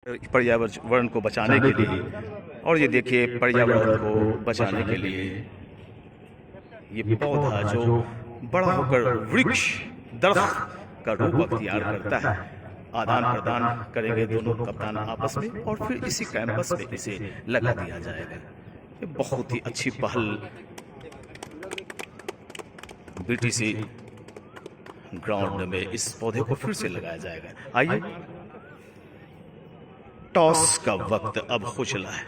पर्यावरण को बचाने के लिए, और ये देखिए पर्यावरण को बचाने के लिए ये पौधा जो बड़ा होकर वृक्ष दरख्त का रूप अख्तियार करता है, आदान प्रदान करेंगे दोनों कप्तान आपस में और फिर इसी कैंपस में इसे लगा दिया जाएगा। ये बहुत ही अच्छी पहल बीटीसी ग्राउंड में इस पौधे को फिर से लगाया जाएगा। आइए, टॉस का वक्त अब हो चला है।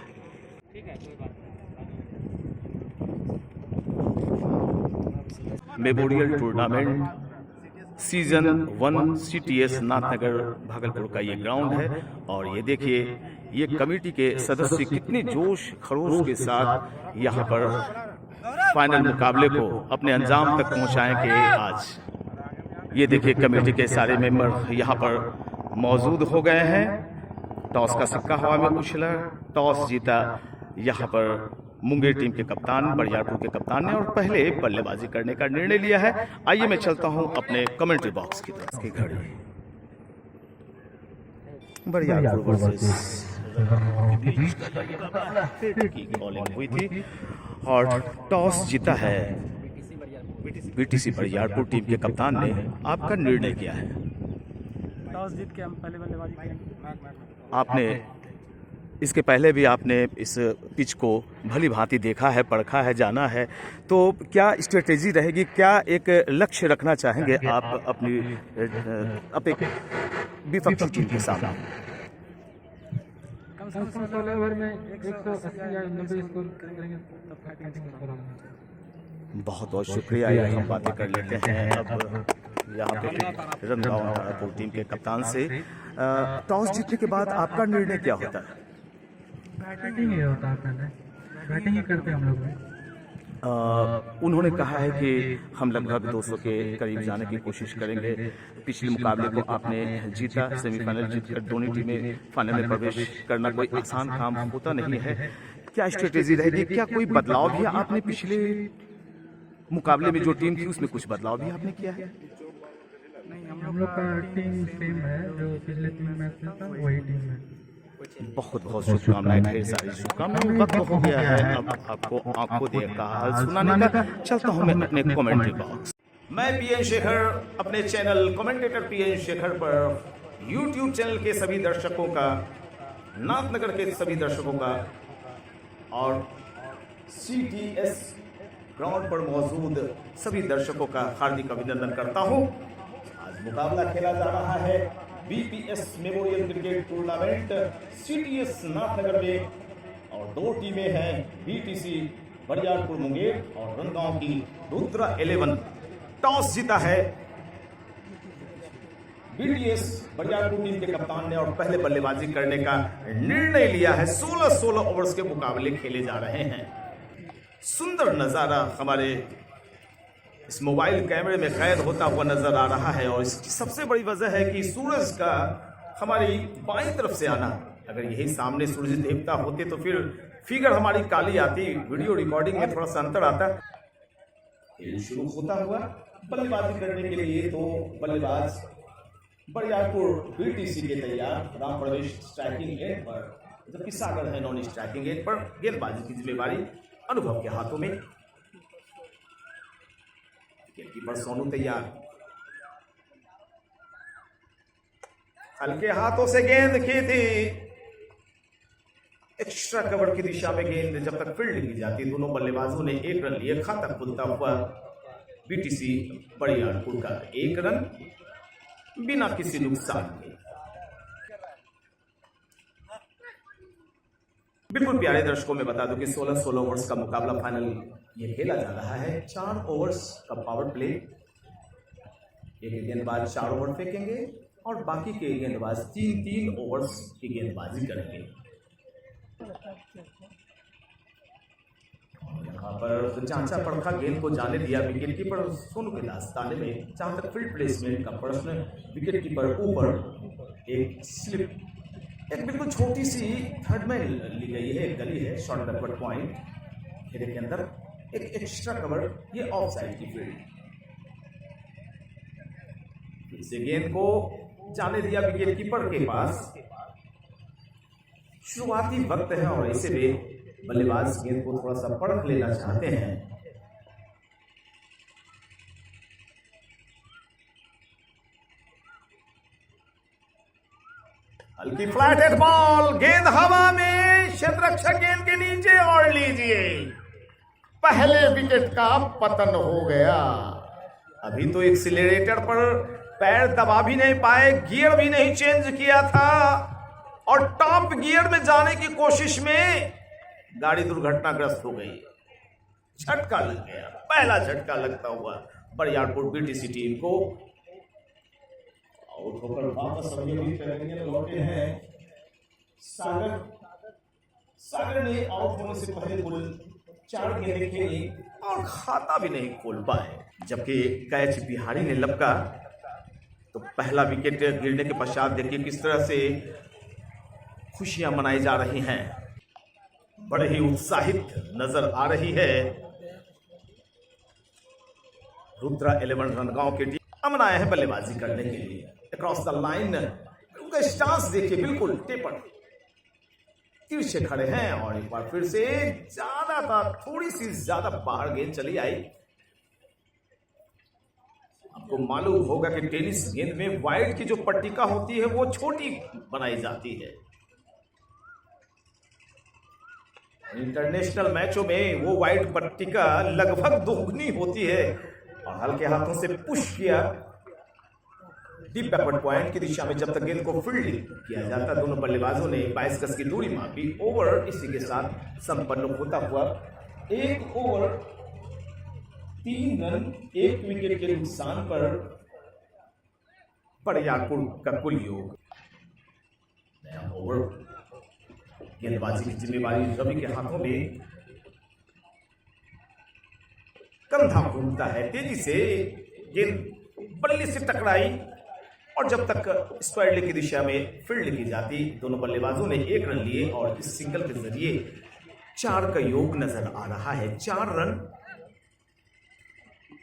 Memorial tournament season 1 CTS Nathnagar Bhagalpur का ये ग्राउंड है, और ये देखिए ये कमेटी के सदस्य कितने जोश खरोश के साथ यहाँ पर फाइनल मुकाबले को अपने अंजाम तक पहुँचाएंगे। आज ये देखिए कमेटी के सारे मेंबर यहाँ पर मौजूद हो गए हैं। टॉस का सिक्का हवा में उछला, टॉस जीता यहाँ पर मुंगेर टीम के कप्तान बरियारपुर के कप्तान ने, और पहले बल्लेबाजी करने का निर्णय लिया है। आइए मैं चलता हूं अपने कमेंट्री बॉक्स की तरफ। की घड़ी बरियारपुर वर्सेस की बॉलिंग हुई थी और टॉस जीता है बीटीसी बरियारपुर टीम के कप्तान ने। आपका निर्णय क्या है? टॉस जीत के हम पहले बल्लेबाजी करेंगे। आपने इसके पहले भी आपने इस पिच को भली भांति देखा है, परखा है, जाना है, तो क्या स्ट्रेटेजी रहेगी, क्या एक लक्ष्य रखना चाहेंगे आप अपनी विपक्षी टीम के सामने? कम से कम 16 ओवर में 180 या 90 स्कोर करेंगे तब फाइटिंग। बहुत बहुत शुक्रिया। हम बातें कर लेते हैं अब यहाँ पे रंगांव तारापुर टीम के कप्तान से। टॉस जीतने के बाद आपका निर्णय क्या होता है? बैटिंग ही होता है, पहले बैटिंग ही करते हैं हम लोग। उन्होंने कहा है कि हम लगभग 200 के करीब जाने की कोशिश करेंगे। पिछले मुकाबले को आपने जीता, सेमीफाइनल जीतकर दोनों टीमें फाइनल में प्रवेश करना कोई आसान काम होता नहीं है। क्या स्ट्रेटेजी रहेगी, क्या कोई बदलाव भी आपने पिछले मुकाबले में जो टीम थी उसमें कुछ बदलाव भी आपने किया है? नहीं, हम लोग का टीम सेम है, जो पिछले 3 मैच में था वही टीम है। बहुत बहुत शुभकामनाएं, ढेर सारी शुभकामनाएं। वक्त हो गया है अब आपको आंखों देखा हाल सुनाने का। चलता हूं मैं अपने कमेंट्री बॉक्स। मैं पीएन शेखर अपने चैनल कमेंटेटर पीएन शेखर पर यूट्यूब चैनल के सभी दर्शकों का, नाथनगर के सभी दर्शकों का और सीटीएस ग्राउंड पर मौजूद सभी दर्शकों का हार्दिक अभिनंदन करता हूं। आज मुकाबला खेला जा रहा है BPS memorial cricket tournament CTS Nathnagar में, और 2 टीमें हैं, बीटीसी बरियारपुर मुंगेर और रंगांव की रुद्रा 11। टॉस जीता है बीटीएस बरियारपुर टीम के कप्तान ने और पहले बल्लेबाजी करने का निर्णय लिया है। 16 ओवर्स के मुकाबले खेले जा रहे हैं। सुंदर नजारा हमारे इस मोबाइल कैमरे में कैद होता हुआ नजर आ रहा है, और इसकी सबसे बड़ी वजह है कि सूरज का हमारी बाईं तरफ से आना। अगर यही सामने सूरज देवता होते तो फिर फिगर हमारी काली आती, वीडियो रिकॉर्डिंग में थोड़ा सा अंतर आता। खेल शुरू होता हुआ बल्लेबाजी करने के लिए तो बल्लेबाज बरियारपुर बीटीसी के तैयार, राम प्रवेश स्ट्राइकिंग एंड पर, जबकि सागर है नॉन स्ट्राइकिंग एंड पर। गेंदबाजी की जिम्मेवारी अनुभव के हाथों में। कीपर सोनू तैयार, हल्के हाथों से गेंद की थी, एक्स्ट्रा कवर की दिशा में गेंद जब तक फील्ड की जाती, दोनों बल्लेबाजों ने 1 रन लिए। खाता खुलता हुआ बीटीसी बरियारपुर का 1 रन बिना किसी नुकसान के। बिल्कुल प्यारे दर्शकों में बता दूं कि 16 ओवर्स का मुकाबला फाइनल ये खेला जा रहा है। 4 ओवर्स का पावर प्ले, एक गेंदबाज 4 ओवर फेंकेंगे और बाकी के गेंदबाज 3 ओवर्स की गेंदबाजी करेंगे। यहाँ पर चांचा पड़खा गेंद को जाने दिया विकेट कीपर सोनू के दास्ताने में। जहां तक फील्ड प्लेसमेंट का प्रश्न, विकेट कीपर ऊपर एक स्लिप, एक बिल्कुल छोटी सी थर्ड में ली गई है, एक गली है, शॉर्ट बैकवर्ड पॉइंट घेरे के अंदर, एक एक्स्ट्रा कवर, ये ऑफ साइड की फील्ड। इसे गेंद को जाने दिया विकेट कीपर के पास, शुरुआती वक्त है और ऐसे में बल्लेबाज गेंद को थोड़ा सा परख लेना चाहते हैं। हल्की फ्लैट हेड बॉल, गेंद हवा में, क्षेत्ररक्षक गेंद के नीचे और लीजिए पहले विकेट का पतन हो गया। अभी तो एक्सीलरेटर पर पैर दबा भी नहीं पाए, गियर भी नहीं चेंज किया था और टॉप गियर में जाने की कोशिश में गाड़ी दुर्घटनाग्रस्त हो गई। झटका लग गया, पहला झटका लगता हुआ बरियारपुर बीटीसी टीम को। आउट होकर वापस लौटे हैं सागर ने आउट होने से पहले कुल 4 गेंदें खेली और खाता भी नहीं खोल पाए। जबकि कैच बिहारी ने लपका तो पहला विकेट गिरने के पश्चात देखिए किस तरह से खुशियां मनाई जा रही हैं। बड़े ही उत्साहित नजर आ रही है रुद्रा 11 रनगांव की टीम। अमन आए हैं बल्लेबाजी करने के लिए। अक्रॉस द लाइन उनका स्टांस देखिए, बिल्कुल टेपर तिरछे खड़े हैं और एक बार फिर से ज्यादा था, थोड़ी सी ज्यादा बाहर गेंद चली आई। आपको मालूम होगा कि टेनिस गेंद में वाइड की जो पट्टिका होती है वो छोटी बनाई जाती है। इंटरनेशनल मैचों में वो वाइड पट्टिका लगभग दोगुनी होती है और हल्के हाथों से पुश किया डीप बैकवर्ड पॉइंट की दिशा में। जब तक गेंद को फील्ड किया जाता, दोनों बल्लेबाजों ने 22 गज की दूरी मापी। ओवर इसी के साथ संपन्न होता हुआ 1 ओवर 3 रन 1 विकेट के नुकसान पर बरियारपुर का कुल योग। नया ओवर गेंदबाजी की जिम्मेवारी रवि के हाथों में। कंधा घूमता है, तेजी से गेंद बल्ले से टकराई और जब तक स्क्वायर लेग की दिशा में फील्ड की जाती, दोनों बल्लेबाजों ने 1 रन लिए और इस सिंगल के जरिए 4 का योग नजर आ रहा है। 4 रन।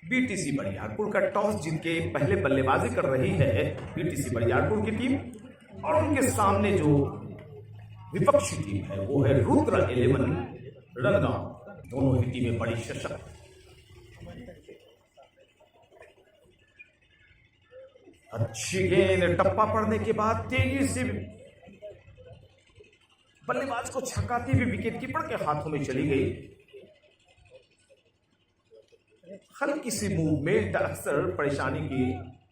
बीटीसी बरियारपुर का टॉस जीत के पहले बल्लेबाजी कर रही है बीटीसी बरियारपुर की टीम और उनके सामने जो विपक्षी टीम है वो है रुद्रा 11 रनगांव। दोनों ही टीमें बड़ी सशक्त। अच्छी गेंद, टप्पा पड़ने के बाद तेजी से बल्लेबाज को छकाती हुई विकेट कीपर के हाथों में चली गई। हल्की सी मूवमेंट अक्सर परेशानी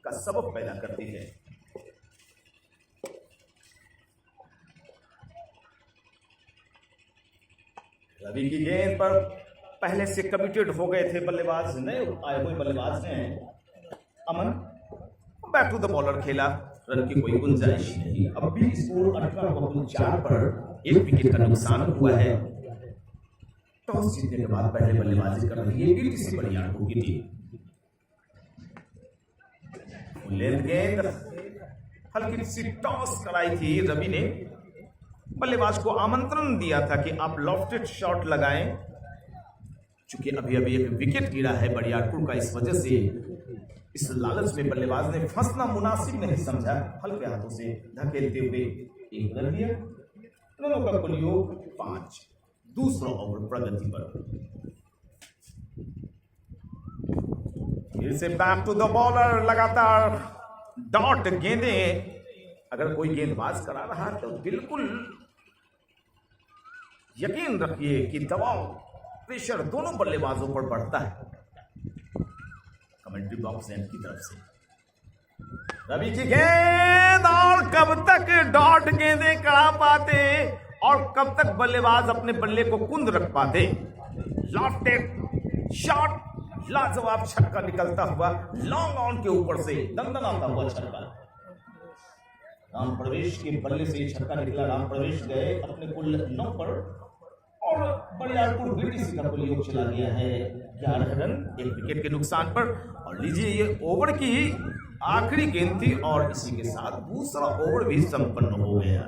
का सबब पैदा करती है। रवि की गेंद पर पहले से कमिटेड हो गए थे बल्लेबाज, नए आए हुए बल्लेबाज हैं अमन। बैक टू द बॉलर खेला, रन की कोई गुंजाइश नहीं। अब भी स्कोर 18/4 पर 1 विकेट का नुकसान हुआ है। टॉस जीतने के बाद पहले बल्लेबाजी कर रही है बीटीसी बरियारपुर की टीम। लेंथ गेंद, हल्की सी टॉस कराई थी रवि ने। बल्लेबाज को आमंत्रण दिया था कि आप लॉफ्टेड शॉट लगाएं। चूंकि अभी अभी एक विकेट गिरा है बरियारपुर का, इस वजह से इस लालच में बल्लेबाज ने फंसना मुनासिब नहीं समझा। हल्के हाथों से धकेलते हुए 1 रन दिया। रनों का कुल योग 5। दूसरा ओवर प्रगति पर। फिर से बैक टू द बॉलर, लगातार डॉट गेंदें। अगर कोई गेंदबाज करा रहा तो बिल्कुल यकीन रखिए कि दबाव, प्रेशर दोनों बल्लेबाजों पर बढ़ता है। कमेंट्री बॉक्स एंड की तरफ से रवि की गेंद, और कब तक डॉट गेंदें करा पाते और कब तक बल्लेबाज अपने बल्ले को कुंद रख पाते। लॉफ्टेड शॉट, लाजवाब छक्का निकलता हुआ लॉन्ग ऑन के ऊपर से दंदनाता हुआ छक्का। राम प्रवेश के बल्ले से छक्का निकला। राम प्रवेश गए अपने कुल 9 पर और बरियारपुर बीटीसी का कुल योग चला गया है 11 रन 1 विकेट के नुकसान पर। और लीजिए, ये ओवर की आखिरी गेंद थी और इसी के साथ दूसरा ओवर भी संपन्न हो गया।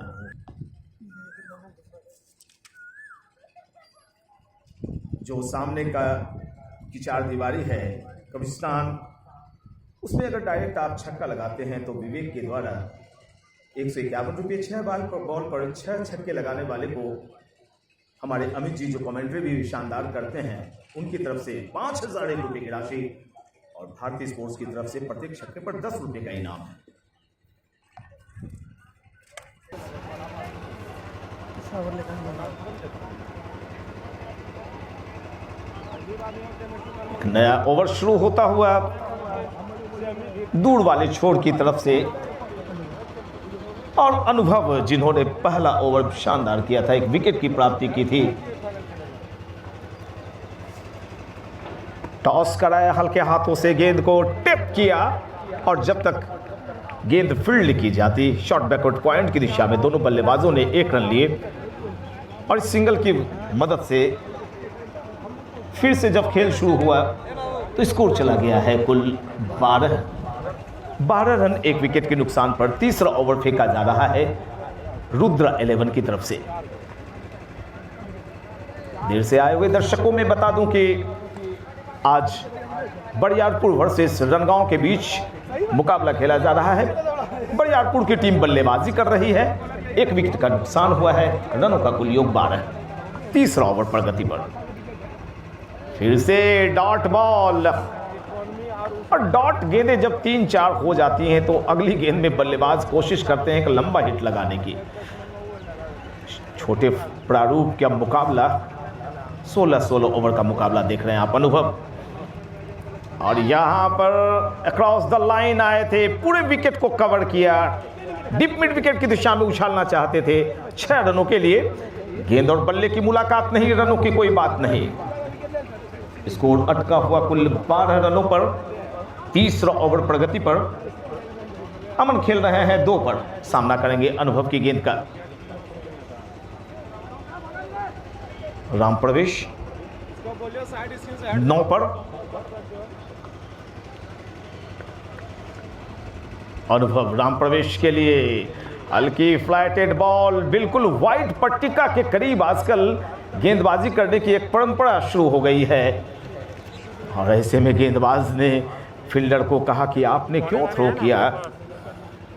जो सामने की 4 दीवारी है कब्रिस्तान, उसमें अगर डायरेक्ट आप छक्का लगाते हैं तो विवेक के द्वारा ₹151 6 बॉल पर 6 छक्के लगाने वाले को हमारे अमित जी जो कमेंट्री भी शानदार करते हैं, उनकी तरफ से 5,000 रुपये की राशि और भारतीय स्पोर्ट्स की तरफ से प्रत्येक छक्के पर 10 रुपये का इनाम है। नया ओवर शुरू होता हुआ दूर वाले छोर की तरफ से, और अनुभव जिन्होंने पहला ओवर शानदार किया था, एक विकेट की प्राप्ति की थी। टॉस कराया, हल्के हाथों से गेंद को टिप किया, और जब तक गेंद फील्ड की जाती, शॉर्ट बैकवर्ड पॉइंट की दिशा में दोनों बल्लेबाजों ने 1 रन लिए, और इस सिंगल की मदद से फिर से जब खेल शुरू हुआ तो स्कोर चला गया है कुल 12 रन 1 विकेट के नुकसान पर। तीसरा ओवर फेंका जा रहा है रुद्रा 11 की तरफ से। देर से आए हुए दर्शकों में बता दूं कि आज बरियारपुर वर्सेस रनगांव के बीच मुकाबला खेला जा रहा है। बरियारपुर की टीम बल्लेबाजी कर रही है, 1 विकेट का नुकसान हुआ है, रनों का कुल योग 12। तीसरा ओवर प्रगति पर फिर से डॉट बॉल, और डॉट गेंदें जब 3-4 हो जाती हैं तो अगली गेंद में बल्लेबाज कोशिश करते हैं कि लंबा हिट लगाने की। छोटे प्रारूप का मुकाबला, 16 ओवर का मुकाबला देख रहे हैं आप अनुभव, और यहां पर अक्रॉस द लाइन आए थे, पूरे विकेट को कवर किया, डीप मिड विकेट की दिशा में उछालना चाहते थे 6 रनों के लिए। गेंद और बल्ले की मुलाकात नहीं, रनों की कोई बात नहीं। स्कोर अटका हुआ कुल 12 रनों पर। तीसरा ओवर प्रगति पर अमन खेल रहे हैं 2 पर, सामना करेंगे अनुभव की गेंद का। राम प्रवेश 9 पर, अनुभव राम प्रवेश के लिए हल्की फ्लैटेड बॉल, बिल्कुल वाइट पट्टिका के करीब आजकल गेंदबाजी करने की एक परंपरा शुरू हो गई है, और ऐसे में गेंदबाज ने फील्डर को कहा कि आपने क्यों थ्रो किया,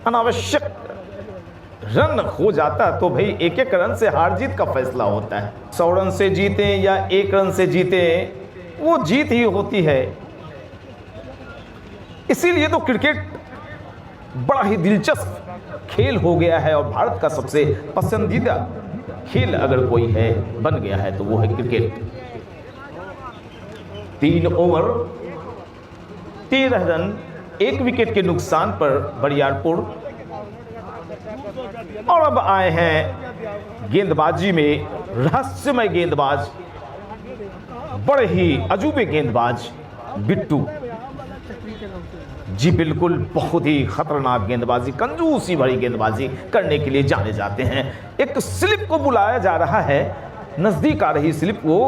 अनावश्यक रन हो जाता तो भाई 1-1 रन से हार जीत का फैसला होता है। 100 रन से जीते या 1 रन से जीते, वो जीत ही होती है। इसीलिए तो क्रिकेट बड़ा ही दिलचस्प खेल हो गया है, और भारत का सबसे पसंदीदा खेल अगर कोई है बन गया है तो वो है क्रिकेट। 3 ओवर 13 रन 1 विकेट के नुकसान पर बरियारपुर, और अब आए हैं गेंदबाजी में रहस्यमय गेंदबाज, बड़े ही अजूबे गेंदबाज बिट्टू जी। बिल्कुल बहुत ही खतरनाक गेंदबाजी, कंजूसी भरी गेंदबाजी करने के लिए जाने जाते हैं। एक स्लिप को बुलाया जा रहा है, नजदीक आ रही स्लिप को,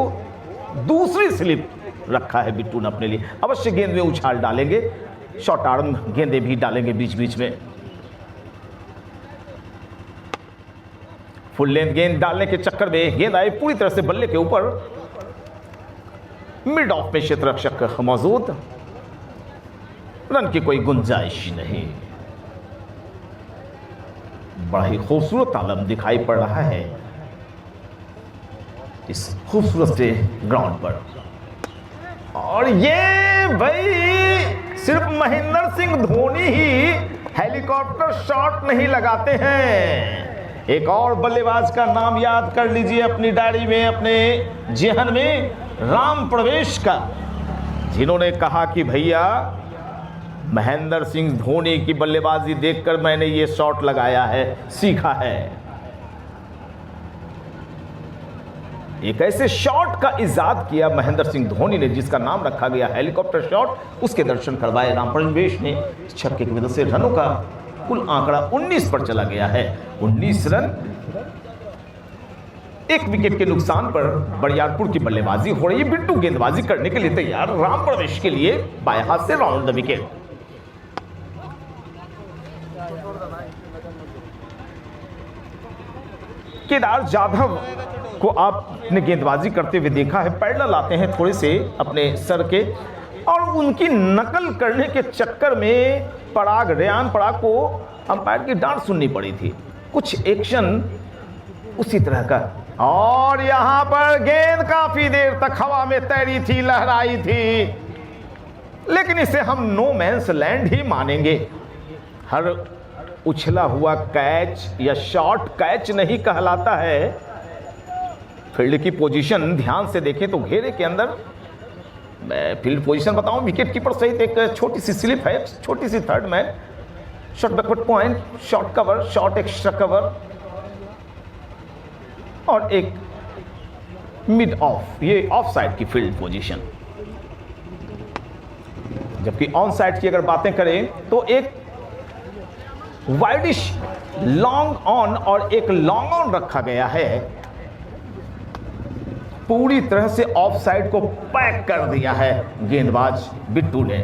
दूसरी स्लिप रखा है बिट्टू ने अपने लिए। अवश्य गेंद में उछाल डालेंगे, शॉर्ट आर्म गेंदें भी डालेंगे बीच बीच में। फुल लेंथ गेंद डालने के चक्कर में गेंद आई पूरी तरह से बल्ले के ऊपर, मिड ऑफ में क्षेत्ररक्षक मौजूद, रन की कोई गुंजाइश नहीं। बड़ा ही खूबसूरत आलम दिखाई पड़ रहा है इस खूबसूरत से ग्राउंड पर, और ये भाई सिर्फ महेंद्र सिंह धोनी ही हेलीकॉप्टर शॉट नहीं लगाते हैं। एक और बल्लेबाज का नाम याद कर लीजिए अपनी डायरी में, अपने जेहन में, राम प्रवेश का, जिन्होंने कहा कि भैया महेंद्र सिंह धोनी की बल्लेबाजी देखकर मैंने ये शॉट लगाया है, सीखा है। एक ऐसे शॉट का इजाद किया महेंद्र सिंह धोनी ने जिसका नाम रखा गया हेलीकॉप्टर शॉट। उसके दर्शन करवाए राम प्रवेश ने। छक्के की वजह से रनों का कुल आंकड़ा 19 पर चला गया है। 19 रन 1 विकेट के नुकसान पर बरियारपुर की बल्लेबाजी हो रही है। बिट्टू गेंदबाजी करने के लिए तैयार, राम प्रवेश के लिए बाएं हाथ से round the wicket. Kedar Jadhav को आपने गेंदबाजी करते हुए देखा है, पैडल आते हैं थोड़े से अपने सर के, और उनकी नकल करने के चक्कर में रेयान पराग को अंपायर की डांट सुननी पड़ी थी। कुछ एक्शन उसी तरह का। और यहां पर गेंद काफी देर तक हवा में तैरी थी, लहराई थी, लेकिन इसे हम नो मैंस लैंड ही मानेंगे। हर उछला हुआ कैच या शॉट कैच नहीं कहलाता है। फील्ड की पोजीशन ध्यान से देखें तो घेरे के अंदर, मैं फील्ड पोजीशन बताऊं, विकेट कीपर सहित एक छोटी सी स्लिप है, छोटी सी third man, short backward point, short cover, short extra cover और एक मिड ऑफ, ये ऑफ साइड की फील्ड पोजीशन। जबकि ऑन साइड की अगर बातें करें तो एक वाइडिश लॉन्ग ऑन और एक लॉन्ग ऑन रखा गया है। पूरी तरह से ऑफ साइड को पैक कर दिया है गेंदबाज बिट्टू ने।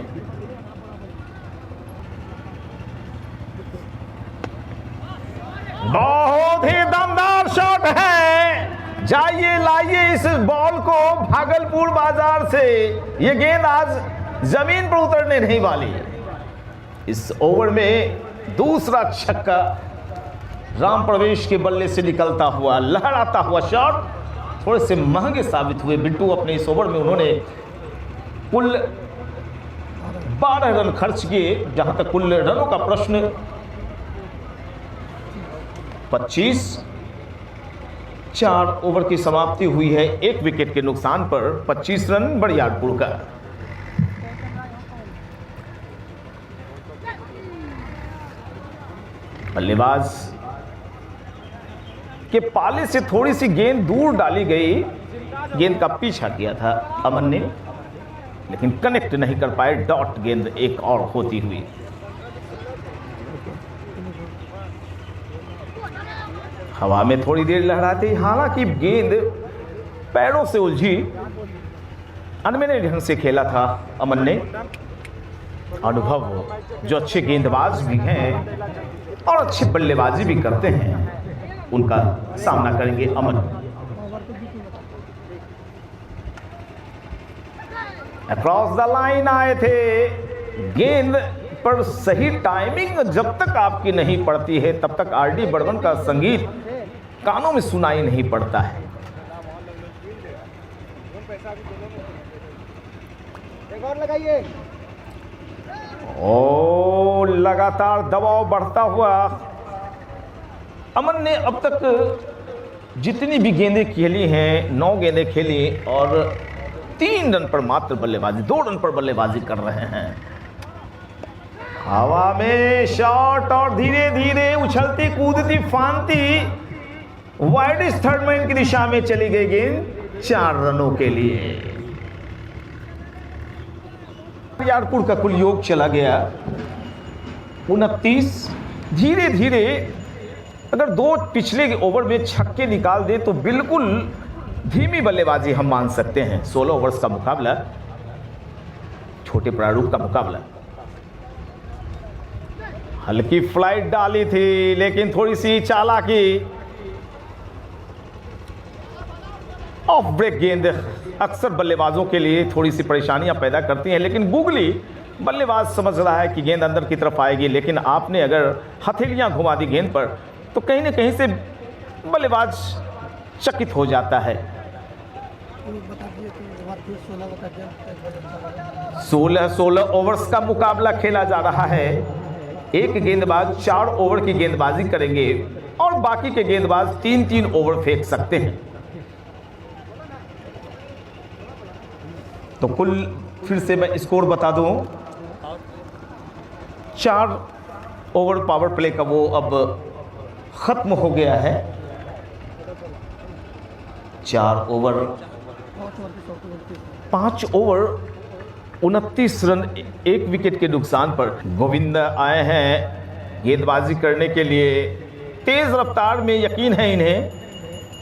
बहुत ही दमदार शॉट है। जाइए लाइए इस बॉल को भागलपुर बाजार से। यह गेंद आज जमीन पर उतरने नहीं वाली। इस ओवर में दूसरा छक्का राम प्रवेश के बल्ले से निकलता हुआ, लहराता हुआ शॉट। थोड़े से महंगे साबित हुए बिट्टू अपने इस ओवर में। उन्होंने कुल 12 रन खर्च किए। जहां तक कुल रनों का प्रश्न 25, 4 ओवर की समाप्ति हुई है 1 विकेट के नुकसान पर। 25 रन बरियारपुर का। बल्लेबाज के पाले से थोड़ी सी गेंद दूर डाली गई। गेंद का पीछा किया था अमन ने, लेकिन कनेक्ट नहीं कर पाए। डॉट गेंद एक और होती हुई। हवा में थोड़ी देर लहराती, हालांकि गेंद पैरों से उलझी। अनमने ढंग से खेला था अमन ने। अनुभव जो अच्छे गेंदबाज भी हैं और अच्छी बल्लेबाजी भी करते हैं, उनका सामना करेंगे अमन। अक्रॉस द लाइन आए थे। गेंद पर सही टाइमिंग जब तक आपकी नहीं पड़ती है, तब तक आरडी बर्मन का संगीत कानों में सुनाई नहीं पड़ता है। एक और लगाइए। ओ, लगातार दबाव बढ़ता हुआ। अमन ने अब तक जितनी भी गेंदें खेली हैं, 9 गेंदें खेली और 3 रन पर मात्र बल्लेबाजी, 2 रन पर बल्लेबाजी कर रहे हैं। हवा में शॉट और धीरे धीरे उछलती कूदती फांती वाइडिश थर्ड मैन की दिशा में चली गई गेंद 4 रनों के लिए। बरियारपुर का कुल योग चला गया 29। धीरे धीरे अगर 2 पिछले ओवर में छक्के निकाल दे तो बिल्कुल धीमी बल्लेबाजी हम मान सकते हैं। 16 ओवर्स का मुकाबला, छोटे प्रारूप का मुकाबला। हल्की फ्लाइट डाली थी, लेकिन थोड़ी सी चालाकी, ऑफ ब्रेक गेंद अक्सर बल्लेबाजों के लिए थोड़ी सी परेशानियां पैदा करती हैं। लेकिन गुगली बल्लेबाज समझ रहा है कि गेंद अंदर की तरफ आएगी, लेकिन आपने अगर हथेलियां घुमा दी गेंद पर तो कहीं ना कहीं से बल्लेबाज चकित हो जाता है। 16 ओवर्स का मुकाबला खेला जा रहा है। एक गेंदबाज 4 ओवर की गेंदबाजी करेंगे और बाकी के गेंदबाज 3-3 ओवर फेंक सकते हैं। तो कुल फिर से मैं स्कोर बता दूं, 4 ओवर पावर प्ले का वो अब खत्म हो गया है। 4 ओवर 5 ओवर 29 रन 1 विकेट के नुकसान पर। गोविंद आए हैं गेंदबाजी करने के लिए। तेज रफ्तार में यकीन है इन्हें,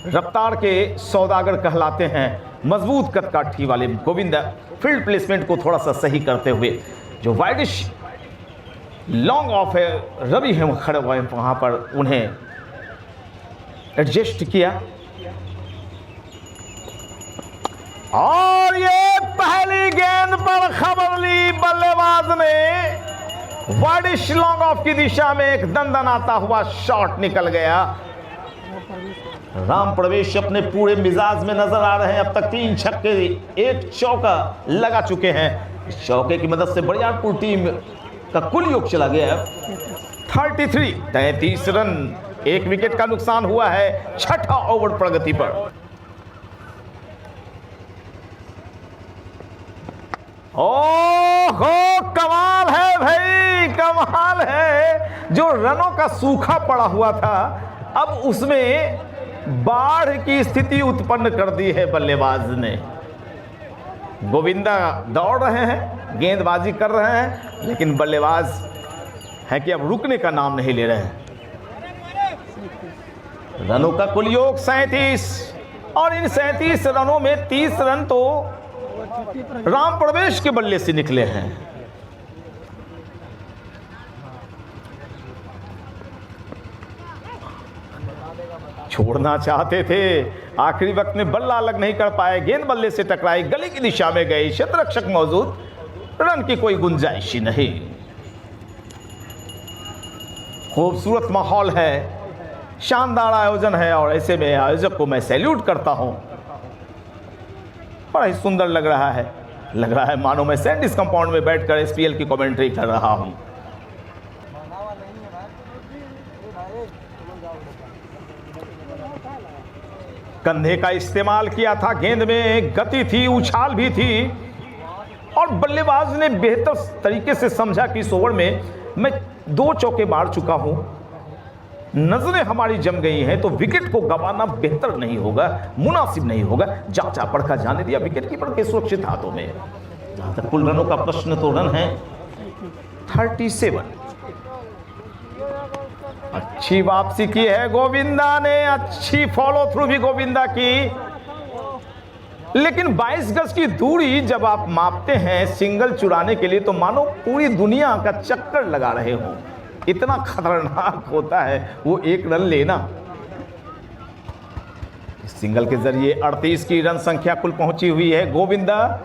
रफ्तार के सौदागर कहलाते हैं। मजबूत कदकाठी वाले गोविंद फील्ड प्लेसमेंट को थोड़ा सा सही करते हुए, जो वाइडिश लॉन्ग ऑफ है, रवि हम खड़े हुए वहां पर, उन्हें एडजस्ट किया। और ये पहली गेंद पर खबर ली बल्लेबाज ने। वाइडिश लॉन्ग ऑफ की दिशा में एक दंदनाता हुआ शॉट निकल गया। राम प्रवेश अपने पूरे मिजाज में नजर आ रहे हैं। अब तक 3 छक्के 1 चौका लगा चुके हैं। इस चौके की मदद से बरियारपुर टीम का कुल योग चला गया 33 रन। 1 विकेट का नुकसान हुआ है 6ठा ओवर प्रगति पर। ओहो, कमाल है भाई, कमाल है। जो रनों का सूखा पड़ा हुआ था अब उसमें बाढ़ की स्थिति उत्पन्न कर दी है बल्लेबाज ने। गोविंदा दौड़ रहे हैं, गेंदबाजी कर रहे हैं, लेकिन बल्लेबाज है कि अब रुकने का नाम नहीं ले रहे हैं। रनों का कुल योग 37 और इन 37 रनों में 30 रन तो राम प्रवेश के बल्ले से निकले हैं। छोड़ना चाहते थे, आखिरी वक्त में बल्ला अलग नहीं कर पाए, गेंद बल्ले से टकराई, गली की दिशा में गई, क्षेत्ररक्षक मौजूद, रन की कोई गुंजाइश ही नहीं। खूबसूरत माहौल है, शानदार आयोजन है और ऐसे में आयोजक को मैं सैल्यूट करता हूं। बड़ा ही सुंदर लग रहा है मानो मैं सैंडिस कंपाउंड में बैठकर एसपीएल की कमेंट्री कर रहा हूं। कंधे का इस्तेमाल किया था, गेंद में गति थी, उछाल भी थी और बल्लेबाज ने बेहतर तरीके से समझा कि इस ओवर में मैं 2 चौके मार चुका हूं, नजरें हमारी जम गई हैं, तो विकेट को गंवाना बेहतर नहीं होगा, मुनासिब नहीं होगा। जांचा परखा जाने दिया विकेट कीपर के सुरक्षित हाथों में। जहां तक कुल रनों का प्रश्न तो रन है 37। अच्छी वापसी की है गोविंदा ने, अच्छी फॉलो थ्रू भी गोविंदा की, लेकिन 22 गज की दूरी जब आप मापते हैं सिंगल चुराने के लिए तो मानो पूरी दुनिया का चक्कर लगा रहे हो। इतना खतरनाक होता है वो 1 रन लेना। सिंगल के जरिए 38 की रन संख्या कुल पहुंची हुई है। गोविंदा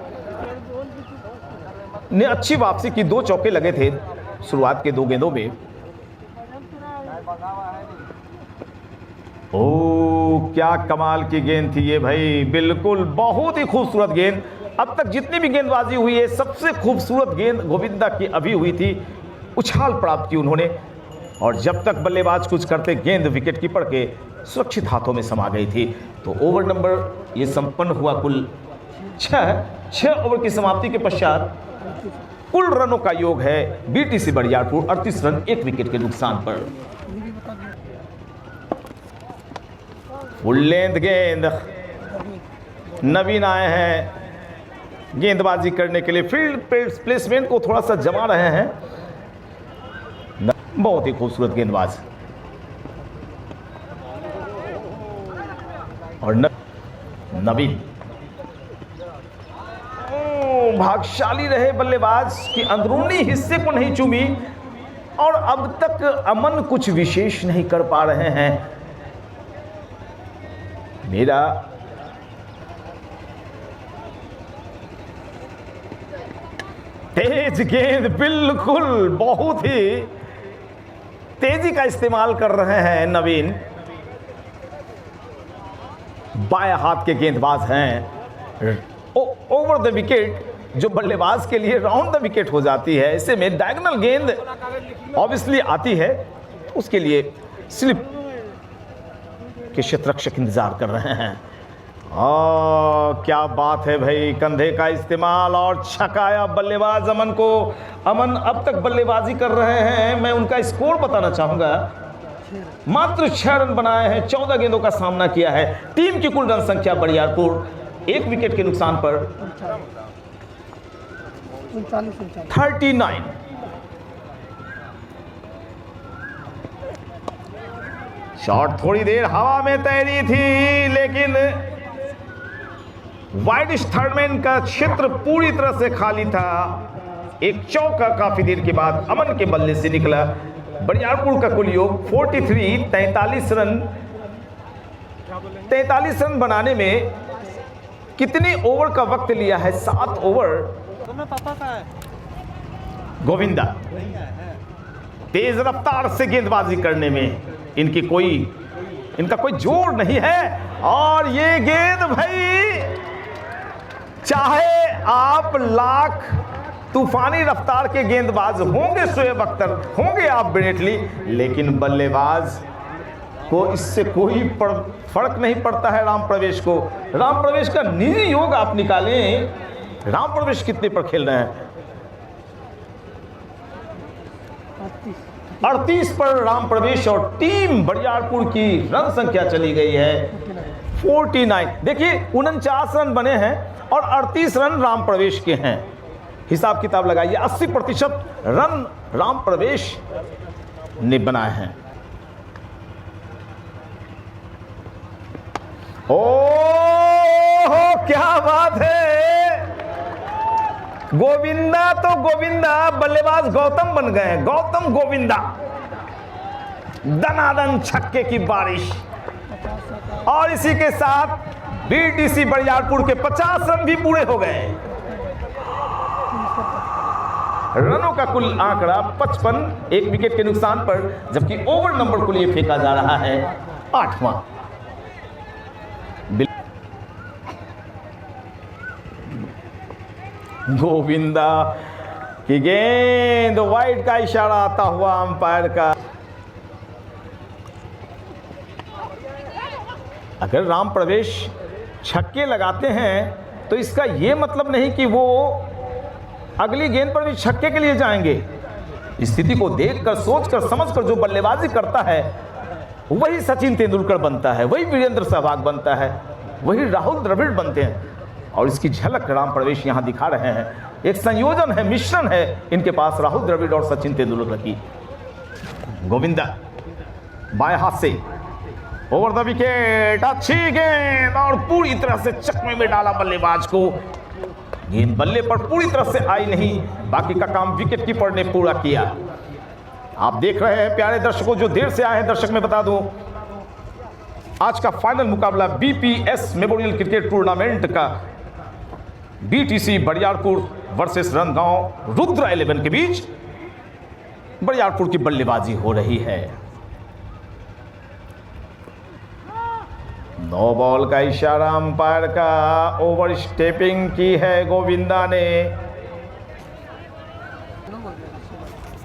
ने अच्छी वापसी की, 2 चौके लगे थे शुरुआत के 2 गेंदों में। ओ क्या कमाल की गेंद थी ये भाई, बिल्कुल बहुत ही खूबसूरत गेंद। अब तक जितनी भी गेंदबाजी हुई है सबसे खूबसूरत गेंद गोविंदा की अभी हुई थी। उछाल प्राप्त की उन्होंने और जब तक बल्लेबाज कुछ करते गेंद विकेट कीपर के सुरक्षित हाथों में समा गई थी। तो ओवर नंबर ये संपन्न हुआ कुल 6 ओवर की समाप्ति के पश्चात कुल रनों का योग है बीटीसी बरियारपुर 38 रन 1 विकेट के नुकसान पर। फुल लेंथ गेंद, नवीन आए हैं गेंदबाजी करने के लिए, फील्ड प्लेसमेंट को थोड़ा सा जमा रहे हैं। बहुत ही खूबसूरत गेंदबाज और नवीन भाग्यशाली रहे बल्लेबाज की अंदरूनी हिस्से को नहीं चूमी और अब तक अमन कुछ विशेष नहीं कर पा रहे हैं। मेरा तेज गेंद, बिल्कुल बहुत ही तेजी का इस्तेमाल कर रहे हैं नवीन। बाएं हाथ के गेंदबाज हैं। ओवर द विकेट जो बल्लेबाज के लिए राउंड द विकेट हो जाती है, ऐसे में डायगोनल गेंद ऑब्वियसली आती है, उसके लिए स्लिप के क्षेत्ररक्षक इंतजार कर रहे हैं। क्या बात है भाई, कंधे का इस्तेमाल और छकाया बल्लेबाज अमन को। अमन अब तक बल्लेबाजी कर रहे हैं, मैं उनका स्कोर बताना चाहूंगा। मात्र 6 रन बनाए हैं, 14 गेंदों का सामना किया है। टीम की कुल रन संख्या बरियारपुर 1 विकेट के नुकसान पर 39। शॉट थोड़ी देर हवा में तैरी थी, लेकिन वाइडिश थर्डमैन का क्षेत्र पूरी तरह से खाली था। एक चौका काफी देर के बाद अमन के बल्ले से निकला। बरियारपुर का कुल योग 43, 43 रन बनाने में कितने ओवर का वक्त लिया है? 7 ओवर। गोविंदा तेज रफ्तार से गेंदबाजी करने में इनका कोई जोर नहीं है। और ये गेंद भाई, चाहे आप लाख तूफानी रफ्तार के गेंदबाज होंगे, शोएब अख्तर होंगे आप ब्रेटली, लेकिन बल्लेबाज को इससे कोई फर्क नहीं पड़ता है। राम प्रवेश को, राम प्रवेश का निजी योग आप निकालें, राम प्रवेश कितने पर खेल रहे हैं? 38 पर राम प्रवेश और टीम बरियारपुर की रन संख्या चली गई है 49। देखिए 49 रन बने हैं और 38 रन राम प्रवेश के हैं। हिसाब किताब लगाइए, 80% रन राम प्रवेश ने बनाए हैं। ओह क्या बात है, गोविंदा तो गोविंदा, बल्लेबाज गौतम बन गए हैं, गौतम गोविंदा। दनादन छक्के की बारिश और इसी के साथ बीटीसी बरियारपुर के 50 रन भी पूरे हो गए। रनों का कुल आंकड़ा 55, 1 विकेट के नुकसान पर, जबकि ओवर नंबर को लिए फेंका जा रहा है 8वां। गोविंदा की गेंद, वाइड का इशारा आता हुआ अंपायर का। अगर राम प्रवेश छक्के लगाते हैं तो इसका यह मतलब नहीं कि वो अगली गेंद पर भी छक्के के लिए जाएंगे। स्थिति को देखकर, सोचकर, समझकर जो बल्लेबाजी करता है वही सचिन तेंदुलकर बनता है, वही वीरेंद्र सहवाग बनता है, वही राहुल द्रविड़ बनते हैं। और इसकी झलक राम प्रवेश यहां दिखा रहे हैं। एक संयोजन है, मिश्रण है इनके पास राहुल द्रविड़ और सचिन तेंदुलकर की। गोविंदा बाएं हाथ से ओवर द विकेट, अच्छी गेंद और पूरी तरह से चकमे में डाला बल्लेबाज को। गेंद बल्ले पर पूरी तरह से आई नहीं, बाकी का काम विकेट कीपर ने पूरा किया। आप देख रहे हैं प्यारे दर्शकों, जो देर से आए हैं दर्शक, मैं बता दूं आज का फाइनल मुकाबला बीपीएस मेमोरियल क्रिकेट टूर्नामेंट का बीटीसी बरियारपुर वर्सेस रनगांव रुद्र 11 के बीच बरियारपुर की बल्लेबाजी हो रही है। 9 बॉल का इशारा अंपायर का, ओवर स्टेपिंग की है गोविंदा ने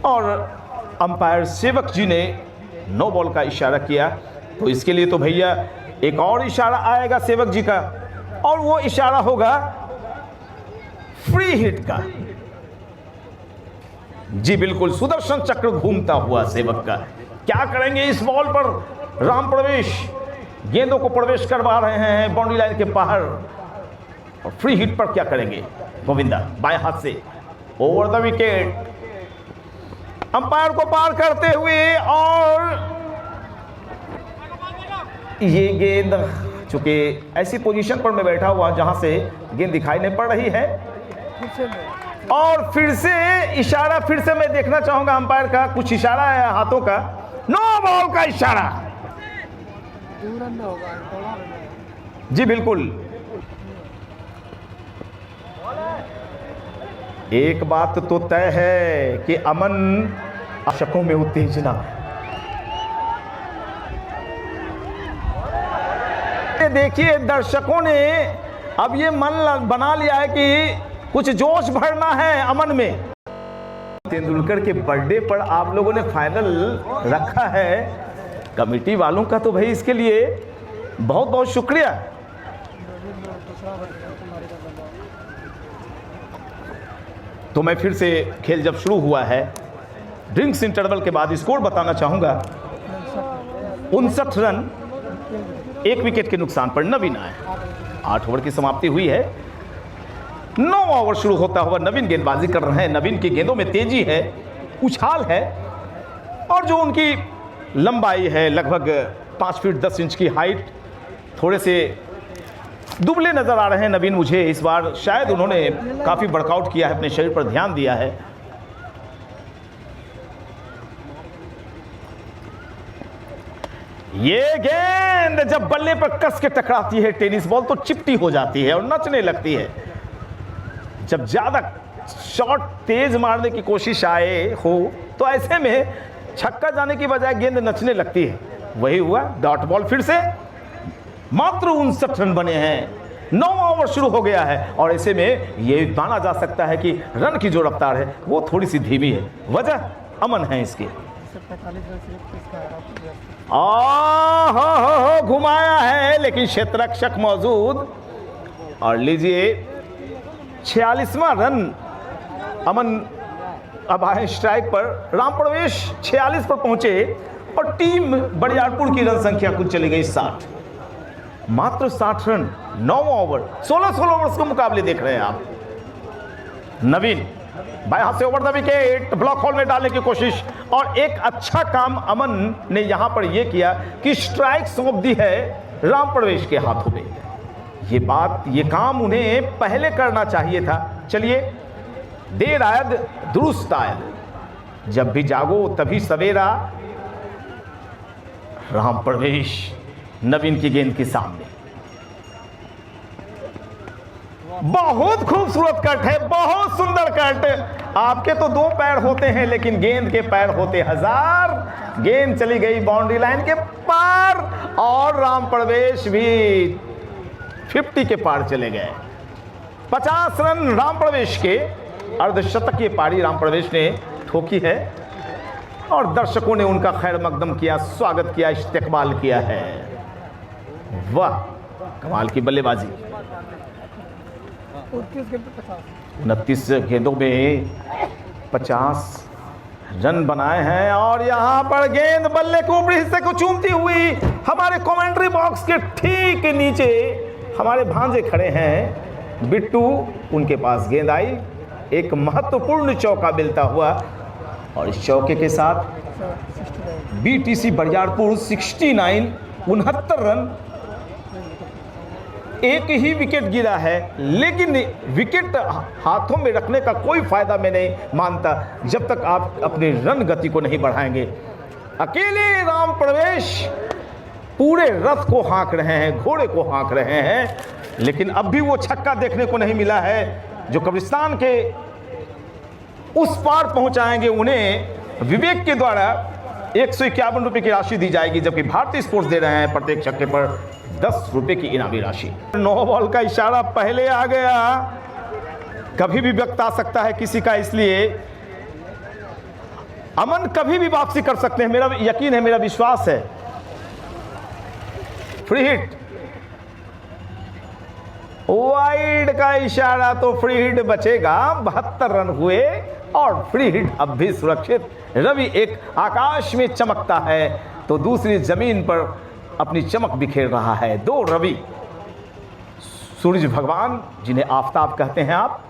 और अंपायर सेवक जी ने 9 बॉल का इशारा किया। तो इसके लिए तो भैया एक और इशारा आएगा सेवक जी का, और वो इशारा होगा फ्री हिट का। जी बिल्कुल, सुदर्शन चक्र घूमता हुआ सेवक का। क्या करेंगे इस बॉल पर राम प्रवेश? गेंदों को प्रवेश करवा रहे हैं बाउंड्री लाइन के बाहर, और फ्री हिट पर क्या करेंगे गोविंदा? बाएं हाथ से ओवर द विकेट, अंपायर को पार करते हुए, और ये गेंद, चूंकि ऐसी पोजीशन पर मैं बैठा हुआ जहां से गेंद दिखाई नहीं पड़ रही है, और फिर से इशारा, फिर से मैं देखना चाहूंगा अंपायर का कुछ इशारा है हाथों का। 9 बॉल का इशारा, जी बिल्कुल। एक बात तो तय है कि अमन दर्शकों में उत्तेजना। देखिए दर्शकों ने अब ये मन बना लिया है कि कुछ जोश भरना है अमन में। तेंदुलकर के बर्थडे पर आप लोगों ने फाइनल रखा है, कमेटी वालों का तो भाई इसके लिए बहुत बहुत शुक्रिया। तो मैं फिर से, खेल जब शुरू हुआ है, ड्रिंक्स इंटरवल के बाद स्कोर बताना चाहूंगा। 59 रन 1 विकेट के नुकसान पर नवीन आए। 8 ओवर की समाप्ति हुई है। 9 ओवर शुरू होता हुआ नवीन गेंदबाजी कर रहे हैं। नवीन की गेंदों में तेजी है, उछाल है, और जो उनकी लंबाई है लगभग 5 फीट 10 इंच की हाइट, थोड़े से दुबले नजर आ रहे हैं नवीन मुझे इस बार। शायद उन्होंने काफी वर्कआउट किया है, अपने शरीर पर ध्यान दिया है। ये गेंद जब बल्ले पर कस के टकराती है टेनिस बॉल, तो चिपटी हो जाती है और नचने लगती है। जब ज्यादा शॉट तेज मारने की कोशिश आए हो तो ऐसे में छक्का जाने की बजाय गेंद नचने लगती है। वही हुआ, डॉट बॉल फिर से। मात्र 59 रन बने हैं, 9वां ओवर शुरू हो गया है और ऐसे में यह माना जा सकता है कि रन की जो रफ्तार है वो थोड़ी सी धीमी है। वजह अमन है इसकी। हो घुमाया है लेकिन क्षेत्ररक्षक मौजूद। और लीजिए 46वां रन अमन अब आए स्ट्राइक पर। राम प्रवेश 46 पर पहुंचे और टीम बरियारपुर की रन संख्या कुल चली गई 60। मात्र 60 रन, 9वां ओवर, 16 ओवर्स के मुकाबले देख रहे हैं आप। नवीन बाएं हाथ से over the wicket, block whole में डालने की कोशिश। और एक अच्छा काम अमन ने यहां पर यह किया कि स्ट्राइक सौंप दी है राम प्रवेश के हाथों में। ये काम उन्हें पहले करना चाहिए था। चलिए, देर आयद दुरुस्त आयद, जब भी जागो तभी सवेरा। राम प्रवेश नवीन की गेंद के सामने, बहुत खूबसूरत कट है, बहुत सुंदर कट। आपके तो 2 पैर होते हैं लेकिन गेंद के पैर होते 1000। गेंद चली गई बाउंड्री लाइन के पार और राम प्रवेश भी 50 के पार चले गए। 50 रन राम प्रवेश के। अर्धशतकीय पारी राम प्रवेश ने ठोकी है और दर्शकों ने उनका खैर मकदम किया, स्वागत किया, इस्तेकबाल किया है। वाह, कमाल की बल्लेबाजी। 29 गेंदों में 50 रन बनाए हैं और यहां पर गेंद बल्ले के ऊपरी हिस्से को चूमती हुई हमारे कमेंट्री बॉक्स के ठीक नीचे हमारे भांजे खड़े हैं बिट्टू। उनके पास गेंद आई, एक महत्वपूर्ण चौका मिलता हुआ और इस चौके के साथ बीटीसी बरियारपुर 69 69 रन। एक ही विकेट गिरा है लेकिन विकेट हाथों में रखने का कोई फायदा मैं नहीं मानता जब तक आप अपनी रन गति को नहीं बढ़ाएंगे। अकेले राम प्रवेश पूरे रथ को हाँक रहे हैं, घोड़े को हाँक रहे हैं, लेकिन अब भी वो छक्का देखने को नहीं मिला है जो कब्रिस्तान के उस पार पहुंचाएंगे। उन्हें विवेक के द्वारा 151 रुपये की राशि दी जाएगी, जबकि भारतीय स्पोर्ट्स दे रहे हैं प्रत्येक छक्के पर 10 रुपये की इनामी राशि। 9 बॉल का इशारा पहले आ गया, कभी भी वक्त आ सकता है किसी का, इसलिए अमन कभी भी वापसी कर सकते हैं, मेरा यकीन है, मेरा विश्वास है। फ्री हिट, वाइड का इशारा तो फ्री हिट बचेगा। 72 रन हुए और फ्री हिट अब भी सुरक्षित। रवि एक आकाश में चमकता है तो दूसरी जमीन पर अपनी चमक बिखेर रहा है। 2 रवि, सूरज भगवान जिन्हें आफताब कहते हैं आप।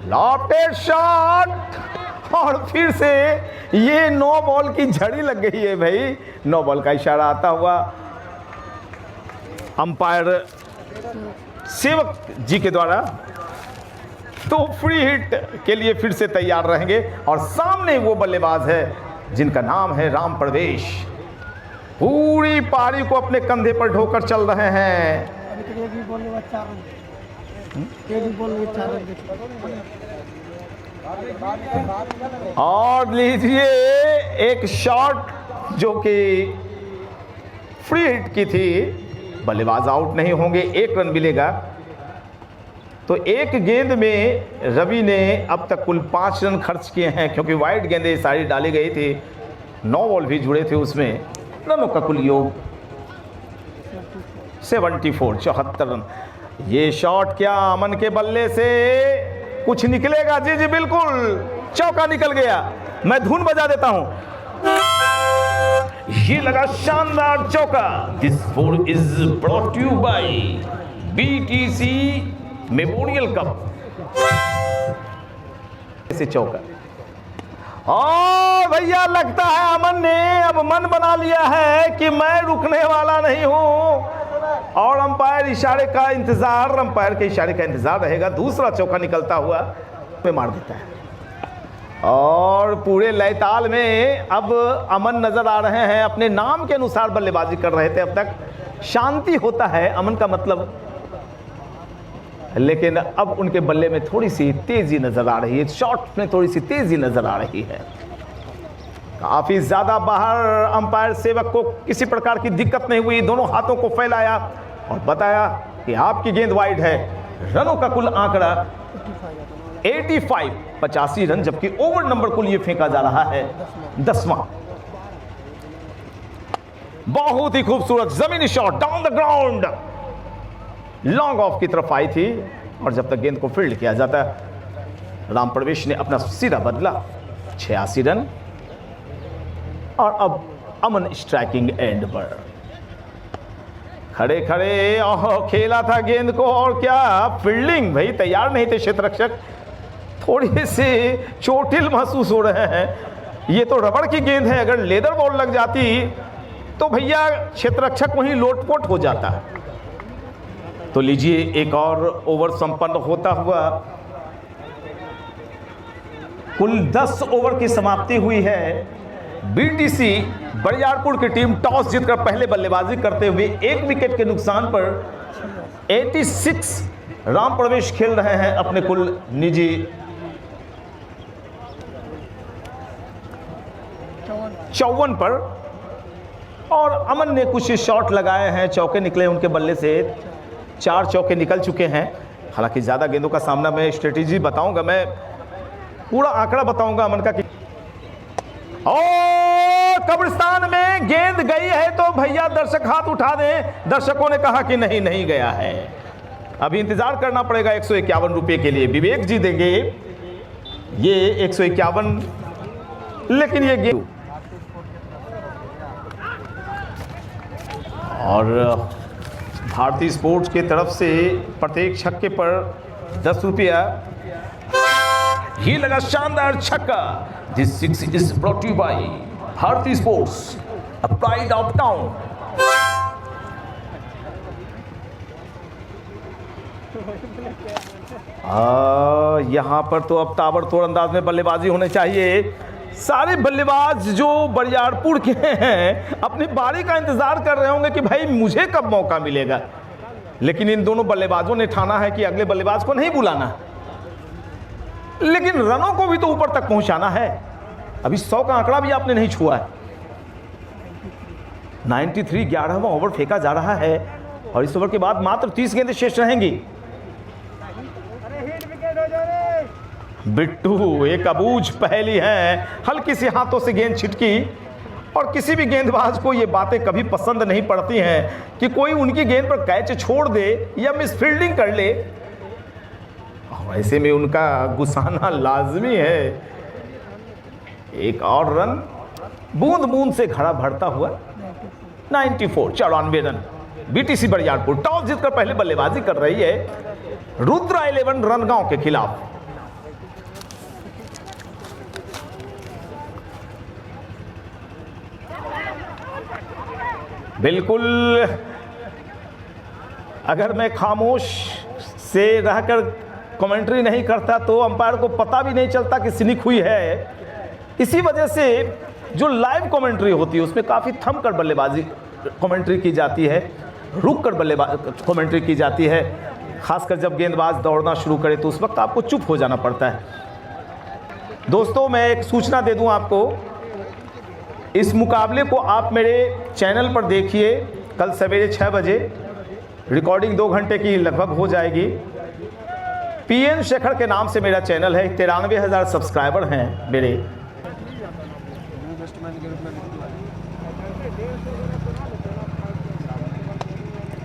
लॉफ्टेड शॉट और फिर से ये 9 बॉल की झड़ी लग गई है भाई। 9 बॉल का इशारा आता हुआ अंपायर सेवक जी के द्वारा, तो फ्री हिट के लिए फिर से तैयार रहेंगे। और सामने वो बल्लेबाज है जिनका नाम है राम प्रवेश, पूरी पारी को अपने कंधे पर ढोकर चल रहे हैं। और लीजिए एक शॉट जो कि फ्री हिट की थी, बल्लेबाज आउट नहीं होंगे, 1 रन मिलेगा। तो एक गेंद में रवि ने अब तक कुल 5 रन खर्च किए हैं, क्योंकि वाइड गेंदें सारी डाली गई थी, 9 बॉल भी जुड़े थे उसमें। रनों का कुल योग 74, 74 रन। ये शॉट क्या अमन के बल्ले से कुछ निकलेगा? जी जी बिल्कुल, चौका निकल गया। मैं धुन बजा देता हूं, ये लगा शानदार चौका। This score is brought you by BTC memorial cup. ऐसे चौका, और भैया लगता है अमन ने अब मन बना लिया है कि मैं रुकने वाला नहीं हूं, और अंपायर इशारे का इंतजार, अंपायर के इशारे का इंतजार रहेगा। दूसरा चौका निकलता हुआ में मार देता है और पूरे लयताल में अब अमन नजर आ रहे हैं। अपने नाम के अनुसार बल्लेबाजी कर रहे थे अब तक। शांति होता है अमन का मतलब, लेकिन अब उनके बल्ले में थोड़ी सी तेजी नजर आ रही है, शॉट में थोड़ी सी तेजी नजर आ रही है। काफी ज्यादा बाहर, अंपायर सेवक को किसी प्रकार की दिक्कत नहीं हुई, दोनों हाथों को फैलाया और बताया कि आपकी गेंद वाइड है। रनों का कुल आंकड़ा 85, 85 रन, जबकि ओवर नंबर कुल ये फेंका जा रहा है 10वां। बहुत ही खूबसूरत जमीनी shot down the ground, long off की तरफ आई थी और जब तक गेंद को फील्ड किया जाता, राम प्रवेश ने अपना सिरा बदला। 86 रन और अब अमन स्ट्राइकिंग एंड पर खड़े खड़े खेला था गेंद को, और क्या फील्डिंग, भाई तैयार नहीं थे क्षेत्ररक्षक, थोड़ी सी चोटिल महसूस हो रहे हैं। ये तो रबड़ की गेंद है, अगर लेदर बॉल लग जाती तो भैया क्षेत्ररक्षक वहीं लोटपोट हो जाता। तो लीजिए एक और ओवर संपन्न होता हुआ। कुल 10 ओवर की समाप्ति हुई है। बीटीसी बरियारपुर की टीम टॉस जीतकर पहले बल्लेबाजी करते हुए 1 विकेट के नुकसान पर 86 राम प्रवेश खेल रहे हैं अपने कुल निजी 54 पर, और अमन ने कुछ शॉट लगाए हैं, चौके निकले उनके बल्ले से, 4 चौके निकल चुके हैं। हालांकि ज़्यादा गेंदों का सामना, मैं स्ट्रेटेजी बताऊंगा, मैं पूरा आंकड़ा बताऊंगा अमन का। और कब्रिस्तान में गेंद गई है तो भैया दर्शक हाथ उठा दें। दर्शकों ने कहा कि नहीं, नहीं गया है। अभी इंतजार करना पड़ेगा 151 रुपये के लिए, विवेक जी देंगे ये 151, लेकिन ये गेंद और भारतीय स्पोर्ट्स की तरफ से प्रत्येक छक्के पर 10 रुपया ही लगा। शानदार छक्का। This 6 is brought you by Bharatiya sports, a pride of town. यहां पर तो अब ताबड़तोड़ अंदाज में बल्लेबाजी होनी चाहिए। सारे बल्लेबाज जो बरियारपुर के हैं अपनी बारी का इंतजार कर रहे होंगे कि भाई मुझे कब मौका मिलेगा, लेकिन इन दोनों बल्लेबाजों ने ठाना है कि अगले बल्लेबाज को नहीं बुलाना, लेकिन रनों को भी तो ऊपर तक पहुंचाना है। अभी 100 का आंकड़ा भी आपने नहीं छुआ है। 93, 11वां ओवर फेंका जा रहा है और इस ओवर के बाद मात्र 30 गेंदें शेष रहेंगी। बिट्टू एक अबूझ पहेली है, हल्की सी हाथों से गेंद छिटकी, और किसी भी गेंदबाज को ये बातें कभी पसंद नहीं पड़ती हैं कि कोई उनकी गेंद पर कैच छोड़ दे या मिस फील्डिंग कर ले। ऐसे में उनका गुस्साना लाजमी है। एक और रन बूंद बूंद से घड़ा भरता हुआ 94, 94 रन। बीटीसी बरियारपुर टॉस जीतकर पहले बल्लेबाजी कर रही है रुद्रा 11 रनगांव के खिलाफ। बिल्कुल, अगर मैं खामोश से रहकर कमेंट्री नहीं करता तो अंपायर को पता भी नहीं चलता कि स्निक हुई है। इसी वजह से जो लाइव कमेंट्री होती है उसमें काफ़ी थम कर बल्लेबाजी कमेंट्री की जाती है, रुक कर बल्लेबाजी कमेंट्री की जाती है। खासकर जब गेंदबाज दौड़ना शुरू करे तो उस वक्त आपको चुप हो जाना पड़ता है। दोस्तों, मैं एक सूचना दे दूं आपको, इस मुकाबले को आप मेरे चैनल पर देखिए। कल सवेरे 6 बजे रिकॉर्डिंग 2 घंटे की लगभग हो जाएगी। पीएन शेखर के नाम से मेरा चैनल है, 93,000 सब्सक्राइबर हैं मेरे।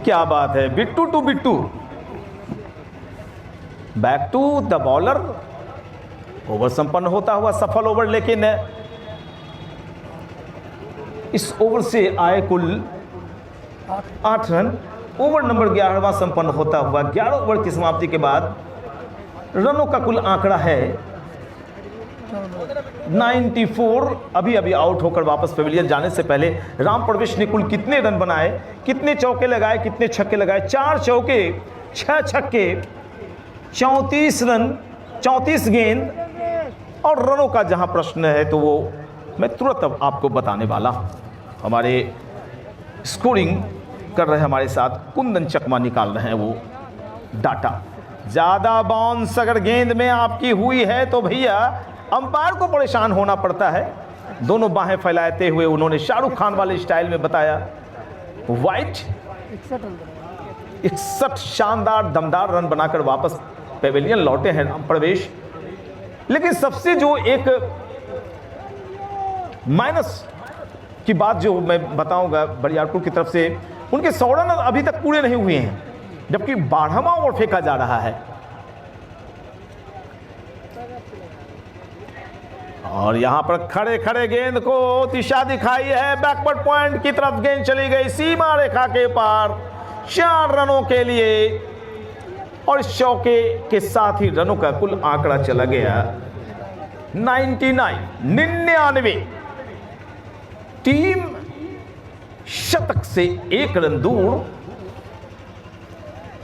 क्या बात है, Bittu to Bittu, back to the bowler. Over संपन्न होता हुआ सफल ओवर, लेकिन इस ओवर से आए कुल 8 रन। ओवर नंबर 11वां संपन्न होता हुआ 11 ओवर की समाप्ति के बाद रनों का कुल आंकड़ा है 94। अभी अभी आउट होकर वापस पवेलियन जाने से पहले राम प्रवेश ने कुल कितने रन बनाए, कितने चौके लगाए, कितने छक्के लगाए? 4 चौके, 6 छक्के, 34 रन, 34 गेंद। और रनों का जहां प्रश्न है तो वो मैं तुरंत अब आपको बताने वाला हूं। हमारे स्कोरिंग कर रहे हैं हमारे साथ कुंदन चकमा निकाल रहे हैं वो डाटा। ज्यादा बाउंस अगर गेंद में आपकी हुई है तो भैया अंपायर को परेशान होना पड़ता है। दोनों बाहें फैलाते हुए उन्होंने शाहरुख खान वाले स्टाइल में बताया वाइट 61 शानदार दमदार रन बनाकर वापस पेविलियन लौटे हैं प्रवेश। लेकिन सबसे जो एक माइनस की बात जो मैं बताऊंगा बरियारपुर की तरफ से, उनके 100 रन अभी तक पूरे नहीं हुए हैं, जबकि 12वां ओवर फेंका जा रहा है। और यहां पर खड़े खड़े गेंद को दिशा दिखाई है, बैकवर्ड पॉइंट की तरफ गेंद चली गई, सीमा रेखा के पार 4 रनों के लिए। और इस चौके के साथ ही रनों का कुल आंकड़ा चला गया 99। टीम शतक से 1 रन दूर।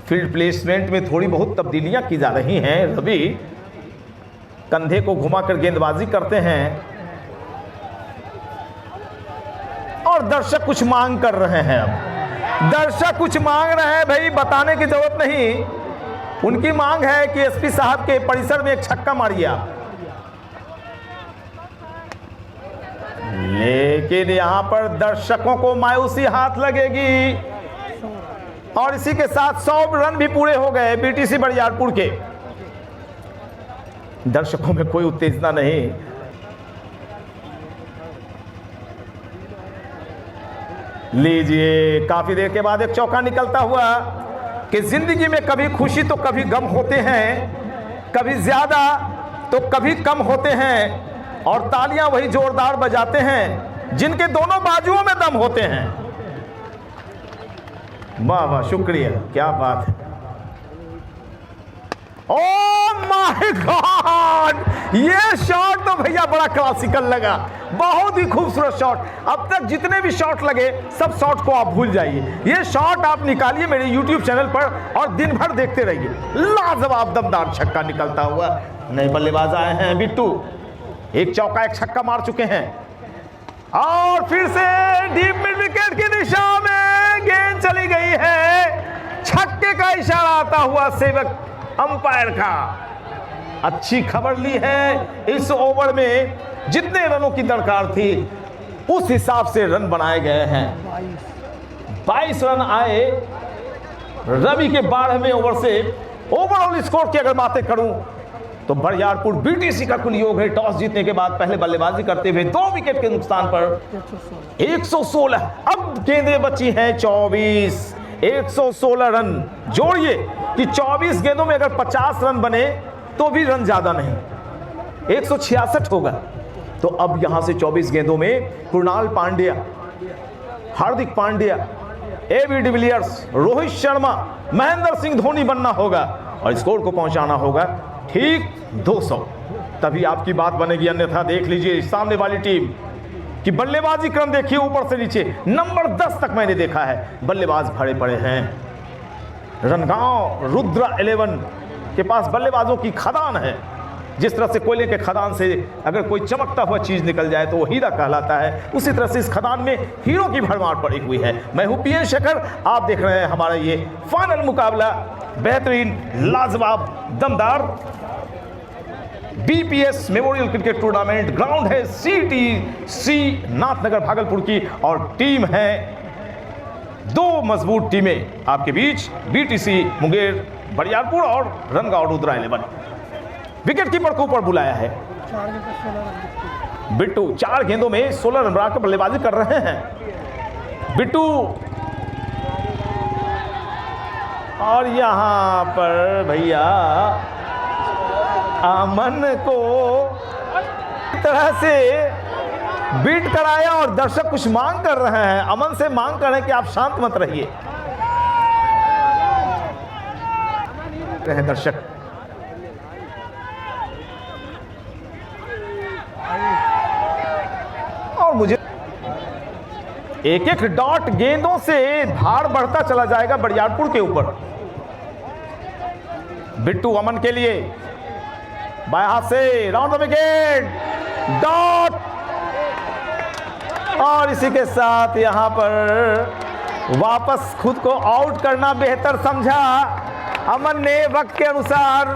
फील्ड प्लेसमेंट में थोड़ी बहुत तब्दीलियां की जा रही हैं। रवि कंधे को घुमाकर गेंदबाजी करते हैं और दर्शक कुछ मांग कर रहे हैं। अब दर्शक कुछ मांग रहे हैं भाई, बताने की जरूरत नहीं। उनकी मांग है कि एसपी साहब के परिसर में एक छक्का मारिए आप। लेकिन यहां पर दर्शकों को मायूसी हाथ लगेगी और इसी के साथ 100 रन भी पूरे हो गए बीटीसी बरियारपुर के। दर्शकों में कोई उत्तेजना नहीं। लीजिए, काफी देर के बाद एक चौका निकलता हुआ कि जिंदगी में कभी खुशी तो कभी गम होते हैं, कभी ज्यादा तो कभी कम होते हैं, और तालियां वही जोरदार बजाते हैं जिनके दोनों बाजुओं में दम होते हैं। वाह वाह, शुक्रिया, क्या बात है। ओह माय गॉड, ये शॉट तो भैया बड़ा क्लासिकल लगा, बहुत ही खूबसूरत शॉट। अब तक जितने भी शॉट लगे सब शॉट को आप भूल जाइए। ये शॉट आप निकालिए मेरे YouTube चैनल पर और दिन भर देखते रहिए। लाजवाब दमदार छक्का निकलता हुआ। नए बल्लेबाज आए हैं बिट्टू, एक चौका एक छक्का मार चुके हैं और फिर से डीप मिड विकेट की दिशा में गेंद चली गई है। छक्के का इशारा आता हुआ सेवक अंपायर का। अच्छी खबर ली है, इस ओवर में जितने रनों की दरकार थी उस हिसाब से रन बनाए गए हैं। 22 रन आए रवि के 12वें ओवर से। ओवरऑल स्कोर की अगर बातें करूं तो बरियारपुर बीटीसी का कुल योग है टॉस जीतने के बाद पहले बल्लेबाजी करते हुए 2 विकेट के नुकसान पर 116। अब गेंदें बची हैं 24। 116 रन जोड़िए कि 24 गेंदों में अगर 50 रन बने तो भी रन ज्यादा नहीं, 166 होगा। तो अब यहां से 24 गेंदों में कृणाल पांड्या, हार्दिक पांड्या, एबी डिविलियर्स, रोहित शर्मा, महेंद्र सिंह धोनी बनना होगा और स्कोर को पहुंचाना होगा ठीक 200, तभी आपकी बात बनेगी। अन्यथा देख लीजिए सामने वाली टीम कि बल्लेबाजी क्रम देखिए ऊपर से नीचे, नंबर 10 तक मैंने देखा है बल्लेबाज भरे पड़े हैं। रनगांव रुद्रा 11 के पास बल्लेबाजों की खदान है। जिस तरह से कोयले के खदान से अगर कोई चमकता हुआ चीज निकल जाए तो वो हीरा कहलाता है, उसी तरह से इस खदान में हीरो की भरमार पड़ी हुई है। मैं हूं पीएन शेखर, आप देख रहे हैं हमारा ये फाइनल मुकाबला, बेहतरीन लाजवाब दमदार BPS memorial cricket tournament. Ground है सीटीसी नाथनगर भागलपुर की और टीम है 2 मजबूत टीमें आपके बीच, बीटीसी मुंगेर बरियारपुर और रनगांव रुद्रा 11। विकेट कीपर को ऊपर बुलाया है बिट्टू। 4 गेंदों में 16 रन बनाकर बल्लेबाजी कर रहे हैं बिट्टू। और यहां पर भैया अमन को इस तरह से बीट कराया और दर्शक कुछ मांग कर रहे हैं। अमन से मांग कर रहे हैं कि आप शांत मत रहिए। दर्शक और मुझे एक एक डॉट गेंदों से भार बढ़ता चला जाएगा बरियारपुर के ऊपर। बिट्टू अमन के लिए बाएं हाथ से राउंड द विकेट, डॉट। और इसी के साथ यहां पर वापस खुद को आउट करना बेहतर समझा अमन ने वक्त के अनुसार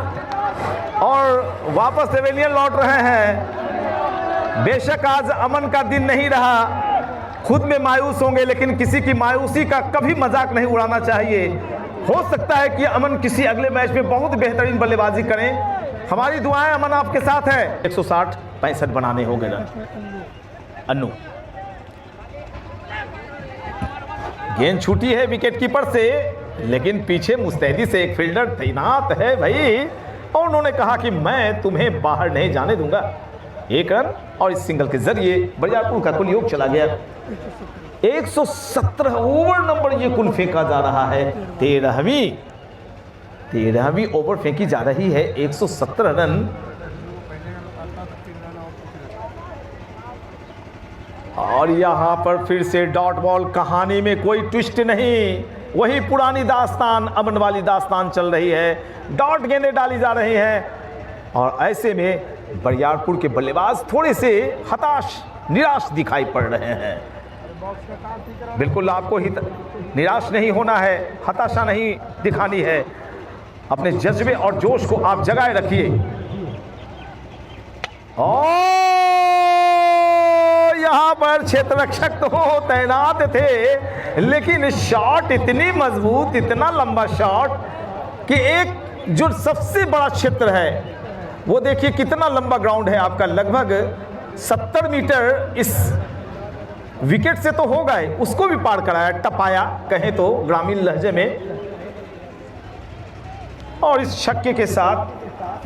और वापस पवेलियन लौट रहे हैं। बेशक आज अमन का दिन नहीं रहा, खुद में मायूस होंगे, लेकिन किसी की मायूसी का कभी मजाक नहीं उड़ाना चाहिए। हो सकता है कि अमन किसी अगले मैच में बहुत बेहतरीन बल्लेबाजी करें। हमारी दुआएं अमन आपके साथ है। 160-65 बनाने हो गए अन्नू। गेंद छूटी है विकेट कीपर से, लेकिन पीछे मुस्तैदी से एक फील्डर तैनात है भाई, और उन्होंने कहा कि मैं तुम्हें बाहर नहीं जाने दूंगा। 1 रन और इस सिंगल के जरिए बरियारपुर का कुल योग चला गया 117 ओवर नंबर ये कुल फेंका जा रहा है। 13वीं ओवर फेंकी जा रही है। 117 रन। और यहां पर फिर से डॉट बॉल। कहानी में कोई ट्विस्ट नहीं, वही पुरानी दास्तान, अमन वाली दास्तान चल रही है। डॉट गेंदें डाली जा रही हैं और ऐसे में बरियारपुर के बल्लेबाज थोड़े से हताश, निराश दिखाई पड़ रहे हैं। बिल्कुल आपको ही निराश नहीं होना है, हताशा नहीं दिखानी है। अपने जज्बे और जोश को आप जगाए रखिए। और यहां पर क्षेत्ररक्षक तो तैनात थे, लेकिन शॉट इतनी मजबूत, इतना लंबा शॉट कि एक जो सबसे बड़ा क्षेत्र है वो देखिए कितना लंबा ग्राउंड है आपका, लगभग 70 मीटर इस विकेट से तो होगा ही, उसको भी पार कराया, टपाया कहें तो ग्रामीण लहजे में। और इस छक्के के साथ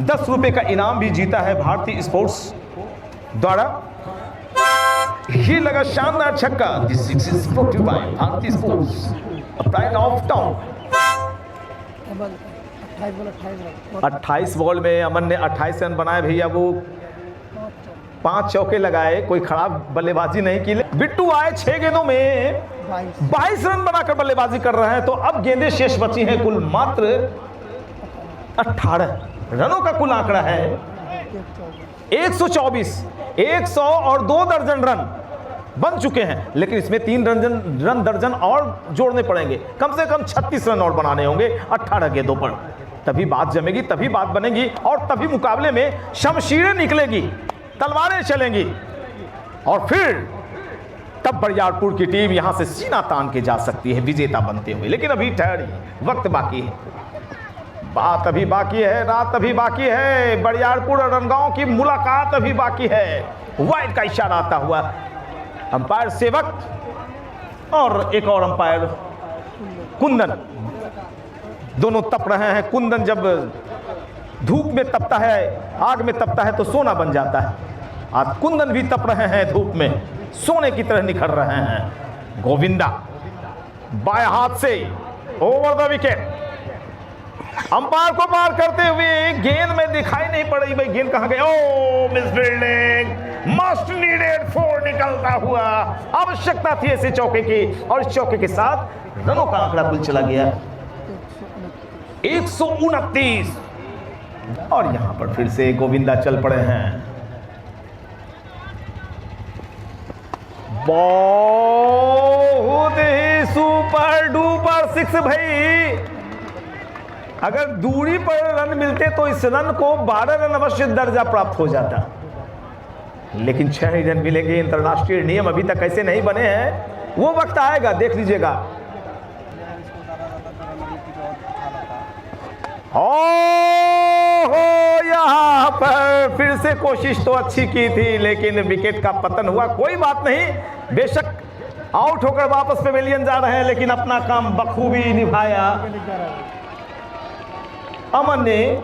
10 रुपए का इनाम भी जीता है भारतीय स्पोर्ट्स द्वारा। ये लगा शानदार छक्का। This six is brought to you by भारतीय sports, a pride of town। 28 ball में अमन ने 28 रन बनाए भैया। वो 5 चौके लगाए, कोई खराब बल्लेबाजी नहीं की। बिट्टू आए 6 गेंदों में 22 रन बनाकर बल्लेबाजी कर रहे हैं। तो अब गेंदें शेष बची हैं कुल मात्र 18 रनों का कुल आंकड़ा है 124। 100 और 2 दर्जन रन बन चुके हैं, लेकिन इसमें 3 रन दर्जन और जोड़ने पड़ेंगे। कम से कम 36 रन और बनाने होंगे 18 गेंदों पर, तभी बात जमेगी, तभी बात बनेगी और तभी मुकाबले में शमशीरें निकलेगी, तलवारें चलेंगी और फिर तब बरियारपुर की टीम यहां से सीना तान के जा सकती है विजेता बनते हुए। लेकिन अभी ठहरी, वक्त बाकी है, बात अभी बाकी है, रात अभी बाकी है। बरियारपुर और रनगांव की मुलाकात अभी बाकी है। वाइड का इशारा आता हुआ अंपायर सेवक और एक और अंपायर कुंदन, दोनों तप रहे हैं। कुंदन जब धूप में तपता है, आग में तपता है तो सोना बन जाता है। आज कुंदन भी तप रहे हैं धूप में, सोने की तरह निखर रहे हैं। गोविंदा बाएं हाथ से ओवर द विकेट, अंपायर को पार करते हुए गेंद में दिखाई नहीं पड़ रही भाई, गेंद कहां गई? ओ मिस फील्डिंग, मस्ट नीडेड 4 निकलता हुआ। आवश्यकता थी ऐसे चौके की और इस चौके के साथ रनों का आंकड़ा कुल चला गया 129। और यहां पर फिर से गोविंदा चल पड़े हैं। बहुत ही सुपर डुपर 6 भाई। अगर दूरी पर रन मिलते तो इस रन को 12 रन अवश्य दर्जा प्राप्त हो जाता, लेकिन 6 ही रन मिलेंगे। अंतरराष्ट्रीय नियम अभी तक ऐसे नहीं बने हैं, वो वक्त आएगा, देख लीजिएगा। यहां पर फिर से कोशिश तो अच्छी की थी, लेकिन विकेट का पतन हुआ। कोई बात नहीं, बेशक आउट होकर वापस पवेलियन जा रहे हैं, लेकिन अपना काम बखूबी निभाया। अमन ने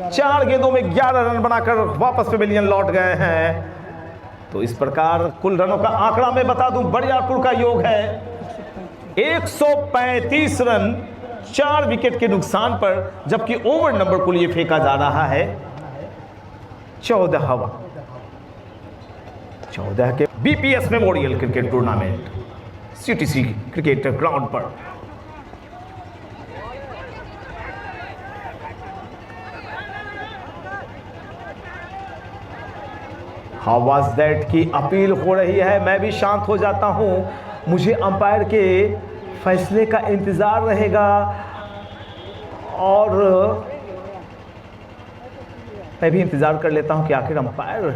4 गेंदों में 11 रन बनाकर वापस पवेलियन लौट गए हैं। तो इस प्रकार कुल रनों का आंकड़ा मैं बता दूं, बरियारपुर का योग है 135 रन 4 विकेट के नुकसान पर, जबकि ओवर नंबर कुल ये फेंका जा रहा है 14 के BPS memorial cricket tournament CTC cricket ground पर। हाउ वाज दैट की अपील हो रही है। मैं भी शांत हो जाता हूं, मुझे अंपायर के फैसले का इंतजार रहेगा। और मैं भी इंतज़ार कर लेता हूं कि आखिर अंपायर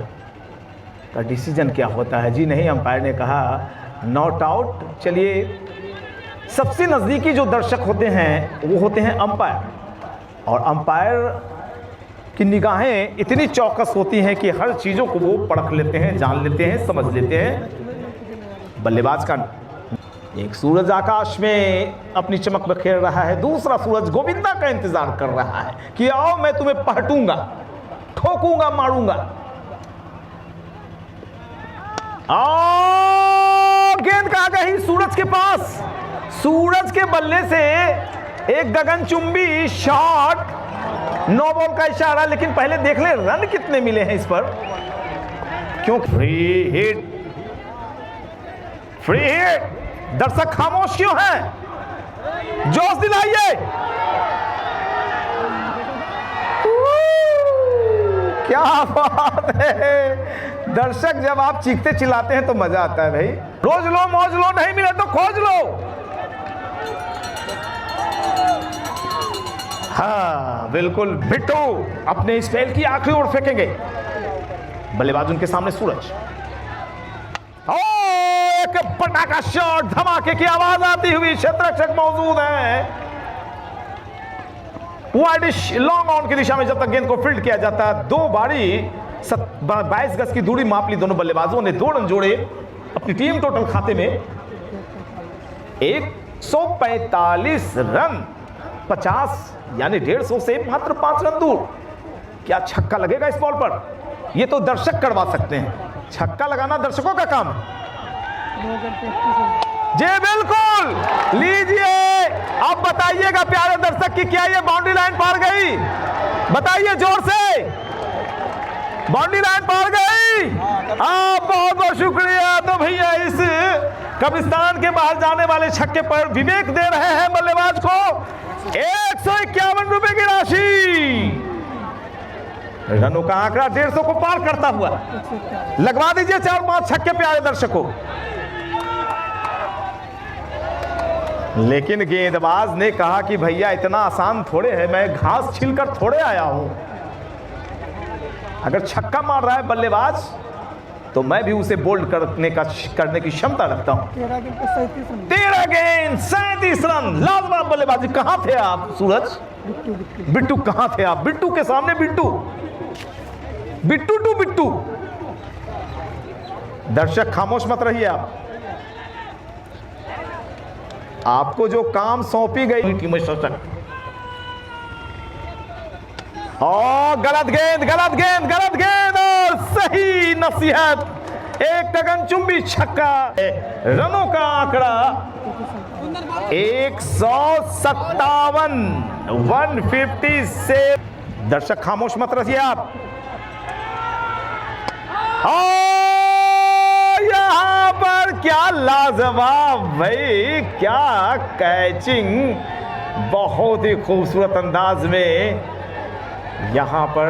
का डिसीजन क्या होता है। जी नहीं, अंपायर ने कहा नॉट आउट। चलिए, सबसे नज़दीकी जो दर्शक होते हैं वो होते हैं अंपायर, और अंपायर की निगाहें इतनी चौकस होती हैं कि हर चीज़ों को वो परख लेते हैं, जान लेते हैं, समझ लेते हैं। बल्लेबाज का एक सूरज आकाश में अपनी चमक बखेर रहा है, दूसरा सूरज गोविंदा का इंतजार कर रहा है कि आओ मैं तुम्हें पलटूंगा, ठोकूंगा, मारूंगा। गेंद कहाँ गई? सूरज के पास। सूरज के बल्ले से एक गगनचुंबी शॉट, नो बॉल का इशारा। लेकिन पहले देख ले रन कितने मिले हैं इस पर, क्यों? Free hit, free hit. दर्शक खामोश क्यों हैं? जोश दिलाइए। क्या बात है! दर्शक जब आप चीखते चिल्लाते हैं तो मजा आता है भाई। रोज लो, मौज लो, नहीं मिले तो खोज लो। हाँ बिल्कुल, बिट्टू अपने स्पेल की आखिरी ओर फेंकेंगे। बल्लेबाज उनके सामने सूरज। एक पटाखा शॉट, धमाके की आवाज आती हुई, क्षेत्ररक्षक मौजूद है। वाइडिश लॉन्ग ऑन की दिशा में जब तक गेंद को फील्ड किया जाता है, 2 बारी 22 गज की दूरी माप ली दोनों बल्लेबाजों ने। 2 रन जोड़े अपनी टीम टोटल खाते में 145 रन, 50 यानी 150 से मात्र 5 रन दूर। क्या छक्का लगेगा इस बॉल पर? ये तो दर्शक करवा सकते हैं, छक्का लगाना दर्शकों का काम है। जी बिल्कुल, लीजिए। अब बताइएगा प्यारे दर्शक कि क्या ये बाउंड्री लाइन पार गई? बताइए जोर से, बाउंड्री लाइन पार गई? आप बहुत बहुत शुक्रिया। तो भैया इस कब्रिस्तान के बाहर जाने वाले छक्के पर विवेक दे रहे हैं बल्लेबाज को 151 रुपए की राशि। रनों का आंकड़ा 150 को पार करता हुआ। लगवा दीजिए 4-5 छक्के प्यारे दर्शकों। लेकिन गेंदबाज ने कहा कि भैया इतना आसान थोड़े है, मैं घास छिलकर थोड़े आया हूं। अगर छक्का मार रहा है बल्लेबाज तो मैं भी उसे बोल्ड करने की क्षमता रखता हूं। 13 गेंद 37 रन, लाजवाब बल्लेबाजी। कहां थे आप सूरज? बिट्टू कहां थे आप? बिट्टू के सामने बिट्टू, बिट्टू टू बिट्टू। दर्शक खामोश मत रहिए। आपको जो काम सौंपी गई टीम में सशक्त। और गलत गेंद, गलत गेंद, गलत गेंद, और सही नसीहत। एक गगनचुंबी छक्का। रनों का आंकड़ा 157, 150 से। दर्शक खामोश मत रहिए आप। यहां पर क्या लाजवाब भाई, क्या कैचिंग, बहुत ही खूबसूरत अंदाज में। यहां पर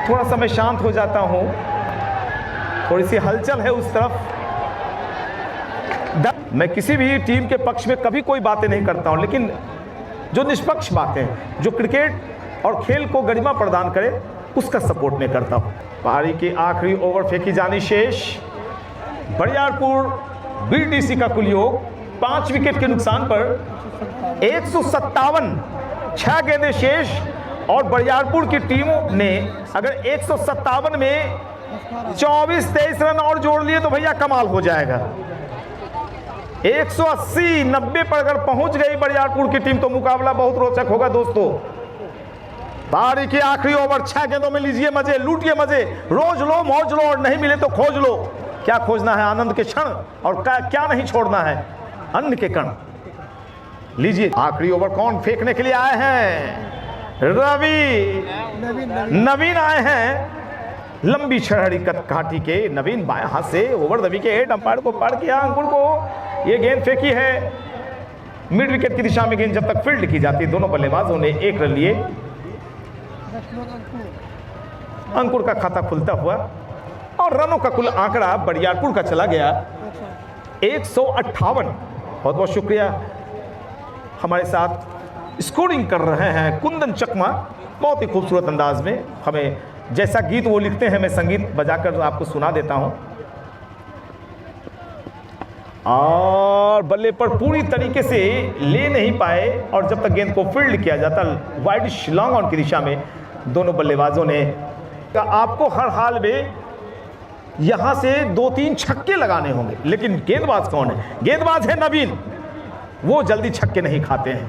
थोड़ा सा मैं शांत हो जाता हूं, थोड़ी सी हलचल है उस तरफ। मैं किसी भी टीम के पक्ष में कभी कोई बातें नहीं करता हूं, लेकिन जो निष्पक्ष बातें, जो क्रिकेट और खेल को गरिमा प्रदान करे, उसका सपोर्ट मैं करता हूं। पारी की आखिरी ओवर फेंकी जानी शेष। बरियारपुर बीटीसी का कुल योग 5 विकेट के नुकसान पर 157, 6 गेंदें शेष। और बरियारपुर की टीम ने अगर 157 में 24-23 रन और जोड़ लिए तो भैया कमाल हो जाएगा। 180-90 पर अगर पहुंच गई बरियारपुर की टीम तो मुकाबला बहुत रोचक होगा दोस्तों। पारी की आखिरी ओवर 6 गेंदों में लीजिए मजे, लूटिए मजे। रोज लो, मौज लो, और नहीं मिले तो खोज लो। क्या खोजना है? आनंद के क्षण। और क्या नहीं छोड़ना है? अन्न के कण। लीजिए आखिरी ओवर कौन फेंकने के लिए आए हैं? रवि, नवीन आए हैं। लंबी छड़हड़ी काठी के नवीन बाएं हाथ से ओवर द विकेट, अंपायर को पार किया। अंकुर को ये गेंद फेंकी है मिड विकेट की दिशा में। गेंद जब तक फील्ड की जाती, दोनों बल्लेबाजों ने 1 रन लिए। अंकुर का खाता खुलता हुआ और रनों का कुल आंकड़ा बरियारपुर का चला गया 158। बहुत बहुत शुक्रिया हमारे साथ स्कोरिंग कर रहे हैं कुंदन चकमा, बहुत ही खूबसूरत अंदाज में। हमें जैसा गीत वो लिखते हैं मैं संगीत बजाकर आपको सुना देता हूं। और बल्ले पर पूरी तरीके से ले नहीं पाए, और जब तक गेंद को फील्ड किया जाता वाइड लॉन्ग ऑन की दिशा में दोनों बल्लेबाजों ने आपको हर हाल में यहां से 2-3 छक्के लगाने होंगे। लेकिन गेंदबाज कौन है? गेंदबाज है नवीन, वो जल्दी छक्के नहीं खाते हैं।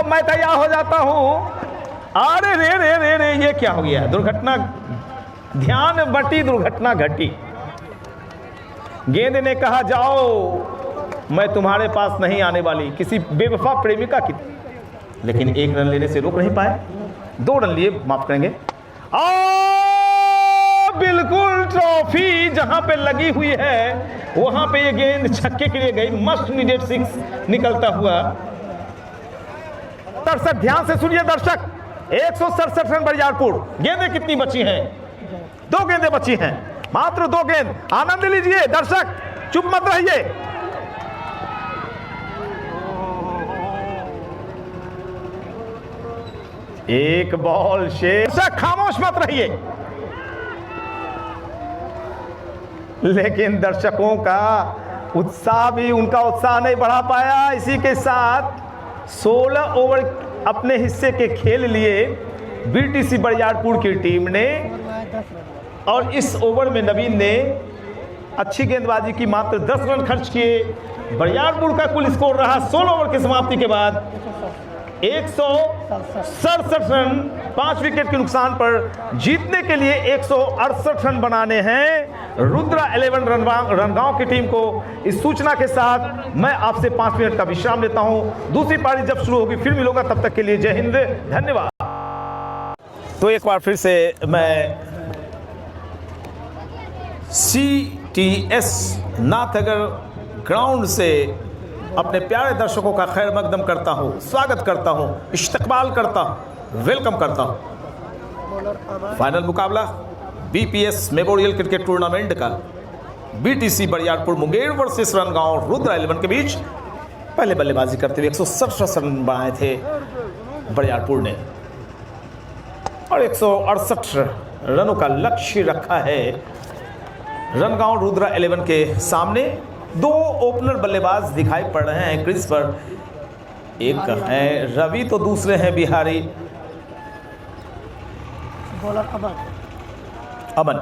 मैं तैयार हो जाता हूं। अरे रे रे रे रे, ये क्या हो गया? दुर्घटना, ध्यान बटी, दुर्घटना घटी। गेंद ने कहा जाओ, मैं तुम्हारे पास नहीं आने वाली, किसी बेवफा प्रेमिका की। लेकिन 1 रन लेने से रोक नहीं पाए, 2 रन लिए, माफ करेंगे। बिल्कुल ट्रॉफी जहां पे लगी हुई है वहां पे ये गेंद छक्के के लिए गई। मस्ट नीडेड 6 निकलता हुआ। दर्शक ध्यान से सुनिए दर्शक, 167 रन बरियारपुर। गेंदें कितनी बची हैं? 2 गेंदें बची हैं, मात्र 2 गेंद। आनंद लीजिए दर्शक, चुप मत रहिए। एक बॉल शेर, दर्शक खामोश मत रहिए। लेकिन दर्शकों का उत्साह भी, उनका उत्साह नहीं बढ़ा पाया। इसी के साथ 16 ओवर अपने हिस्से के खेल लिए बीटीसी बरियारपुर की टीम ने, और इस ओवर में नवीन ने अच्छी गेंदबाजी की, मात्र 10 रन खर्च किए। बरियारपुर का कुल स्कोर रहा 16 ओवर की समाप्ति के बाद 167 रन, 5 विकेट के नुकसान पर। जीतने के लिए 168 रन बनाने हैं रुद्रा 11 रनगांव की टीम को। इस सूचना के साथ मैं आपसे 5 मिनट का विश्राम लेता हूं। दूसरी पारी जब शुरू होगी फिर मिलूंगा, तब तक के लिए जय हिंद, धन्यवाद। तो एक बार फिर से मैं CTS नाथनगर ग्राउंड से अपने प्यारे दर्शकों का खैर मकदम करता हूं, स्वागत करता हूं, इस्तकबाल करता हूं, वेलकम करता हूं। फाइनल मुकाबला BPS मेमोरियल क्रिकेट टूर्नामेंट का BTC बरियारपुर मुंगेर वर्सेस रनगांव रुद्रा 11 के बीच। पहले बल्लेबाजी करते हुए 167 रन बनाए थे बरियारपुर ने, और 168 रनों का लक्ष्य रखा है रनगांव रुद्रा 11 के सामने। 2 ओपनर बल्लेबाज दिखाई पड़ रहे हैं क्रीज पर, एक है रवि तो दूसरे हैं बिहारी। बॉलर अमन।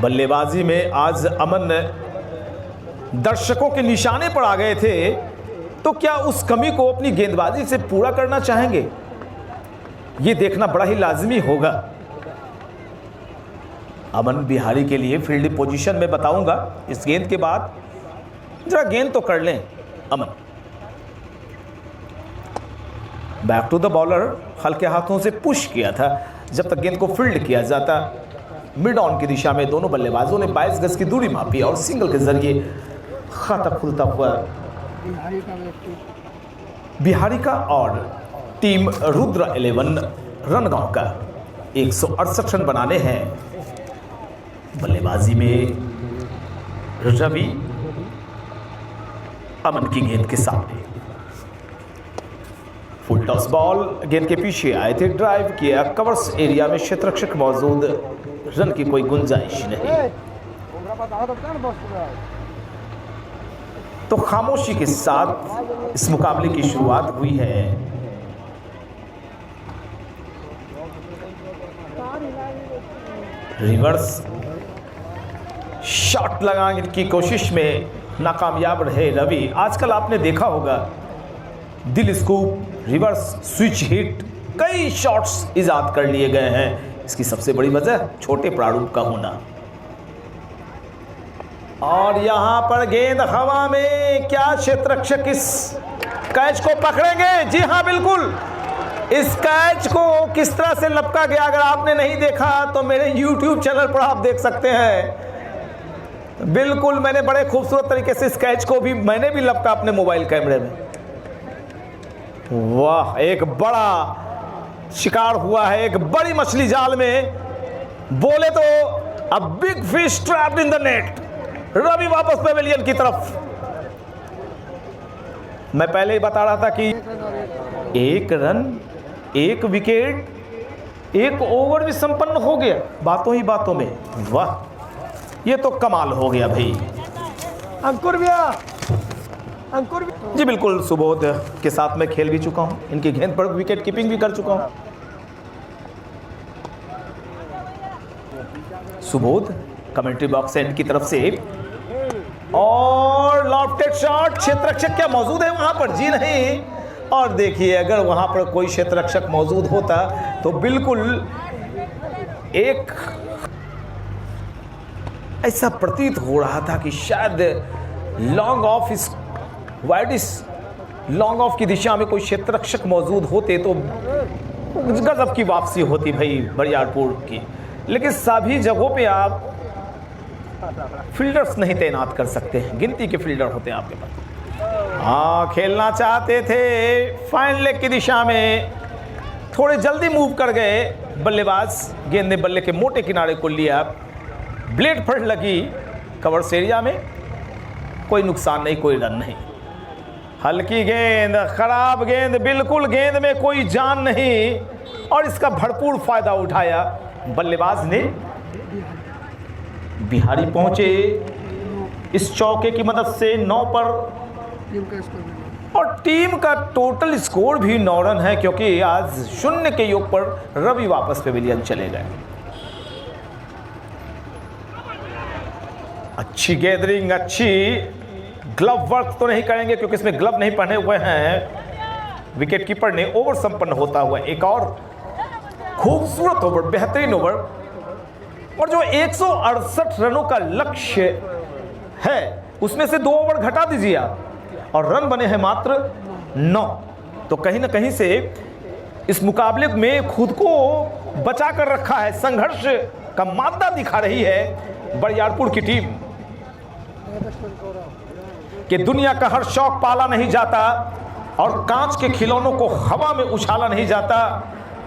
बल्लेबाजी में आज अमन दर्शकों के निशाने पर आ गए थे, तो क्या उस कमी को अपनी गेंदबाजी से पूरा करना चाहेंगे? ये देखना बड़ा ही लाजमी होगा। अमन बिहारी के लिए फील्डिंग पोजीशन में बताऊंगा इस गेंद के बाद। जरा गेंद तो कर लें अमन। बैक टू द बॉलर, हल्के हाथों से पुश किया था जब तक गेंद को फील्ड किया जाता। मिड ऑन की दिशा में दोनों बल्लेबाजों ने 22 गज की दूरी मापी और सिंगल के जरिए खाता खुलता हुआ बिहारी का और टीम रुद्रा 11 रनगांव का 168 रन बनाने हैं। बल्लेबाजी में रवि अमन की गेंद के सामने। फुल टॉस बॉल गेंद के पीछे आए थे, ड्राइव किया, कवर्स एरिया में क्षेत्ररक्षक मौजूद, रन की कोई गुंजाइश नहीं। तो खामोशी के साथ इस मुकाबले की शुरुआत हुई है। रिवर्स शॉट लगाने की कोशिश में नाकामयाब रहे रवि। आजकल आपने देखा होगा दिल स्कूप, रिवर्स स्विच हिट, कई शॉट्स इजाद कर लिए गए हैं। इसकी सबसे बड़ी वजह छोटे प्रारूप का होना। और यहां पर गेंद हवा में, क्या क्षेत्ररक्षक इस कैच को पकड़ेंगे? जी हां बिल्कुल, इस कैच को किस तरह से लपका गया, अगर आपने नहीं देखा तो मेरे YouTube चैनल पर आप देख सकते हैं। बिल्कुल, मैंने बड़े खूबसूरत तरीके से इस कैच को भी मैंने भी लपका अपने मोबाइल कैमरे में। वाह, एक बड़ा शिकार हुआ है, एक बड़ी मछली जाल में। बोले तो a big fish trapped in the net. Ravi वापस पेविलियन की तरफ। मैं पहले ही बता रहा था कि 1 रन 1 विकेट 1 ओवर भी संपन्न हो गया बातों ही बातों में। वाह, ये तो कमाल हो गया भाई। अंकुर भैया, अंकुर जी बिल्कुल, सुबोध के साथ मैं खेल भी चुका हूं, इनकी गेंद पर विकेट कीपिंग भी कर चुका हूं। सुबोध कमेंट्री बॉक्स एंड की तरफ से, और लॉफ्टेड शॉट। क्षेत्ररक्षक क्या मौजूद है वहां पर? जी नहीं। और देखिए, अगर वहां पर कोई क्षेत्ररक्षक मौजूद होता तो बिल्कुल एक ऐसा प्रतीत हो रहा था कि शायद लॉन्ग ऑफ इस वाइड इस लॉन्ग ऑफ की दिशा में कोई क्षेत्ररक्षक मौजूद होते तो गजब की वापसी होती भाई बरियारपुर की। लेकिन सभी जगहों पे आप फील्डर्स नहीं तैनात कर सकते हैं, गिनती के फील्डर होते हैं आपके पास। हाँ, खेलना चाहते थे फाइन लेग की दिशा में, थोड़े जल्दी मूव कर गए बल्लेबाज। गेंद ने बल्ले के मोटे किनारे को लिया, ब्लेड पर लगी कवर्स एरिया में, कोई नुकसान नहीं, कोई रन नहीं। हल्की गेंद, खराब गेंद, बिल्कुल गेंद में कोई जान नहीं, और इसका भरपूर फायदा उठाया बल्लेबाज ने। बिहारी पहुंचे इस चौके की मदद से 9 पर, और टीम का टोटल स्कोर भी 9 रन है, क्योंकि आज 0 के योग पर रवि वापस पेविलियन चले गए। अच्छी गैदरिंग, अच्छी ग्लव वर्क तो नहीं करेंगे क्योंकि इसमें ग्लव नहीं पहने हुए हैं विकेट कीपर ने। ओवर संपन्न होता हुआ एक और खूबसूरत ओवर, बेहतरीन ओवर, और जो 168 रनों का लक्ष्य है उसमें से 2 ओवर घटा दीजिए आप, और रन बने हैं मात्र 9। तो कहीं ना कहीं से इस मुकाबले में खुद को बचा कर रखा है, संघर्ष का मादा दिखा रही है बरियारपुर की टीम कि दुनिया का हर शौक पाला नहीं जाता, और कांच के खिलौनों को हवा में उछाला नहीं जाता,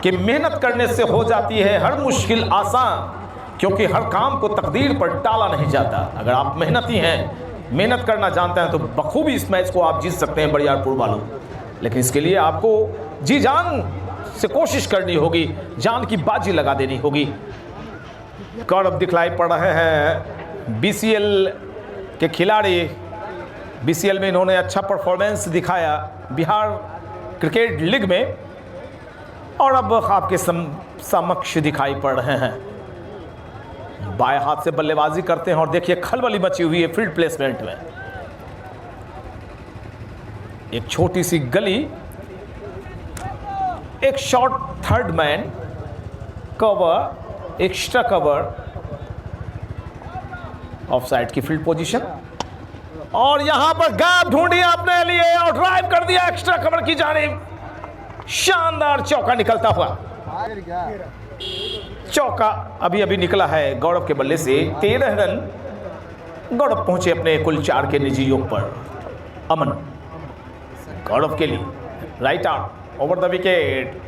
कि मेहनत करने से हो जाती है हर मुश्किल आसान, क्योंकि हर काम को तकदीर पर टाला नहीं जाता। अगर आप मेहनती हैं, मेहनत करना जानते हैं, तो बखूबी इस मैच को आप जीत सकते हैं बरियारपुर वालों। लेकिन इसके लिए आपको जी जान से कोशिश करनी होगी, जान की बाजी लगा देनी होगी। गौरव दिखलाई पड़ रहे हैं बीसीएल के खिलाड़ी। बीसीएल में इन्होंने अच्छा परफॉर्मेंस दिखाया बिहार क्रिकेट लीग में, और अब आपके समक्ष दिखाई पड़ रहे हैं। बाएं हाथ से बल्लेबाजी करते हैं, और देखिए खलबली मची हुई है फील्ड प्लेसमेंट में। एक छोटी सी गली, एक short third man cover, extra cover, of side की फील्ड पोजीशन, और यहां पर गैप ढूंढी अपने लिए और ड्राइव कर दिया एक्स्ट्रा कवर की जानिब। शानदार चौका निकलता हुआ, चौका अभी अभी निकला है गौरव के बल्ले से। 13 रन गौरव पहुंचे अपने कुल 4 के निजी योग पर। अमन गौरव के लिए right arm over the wicket.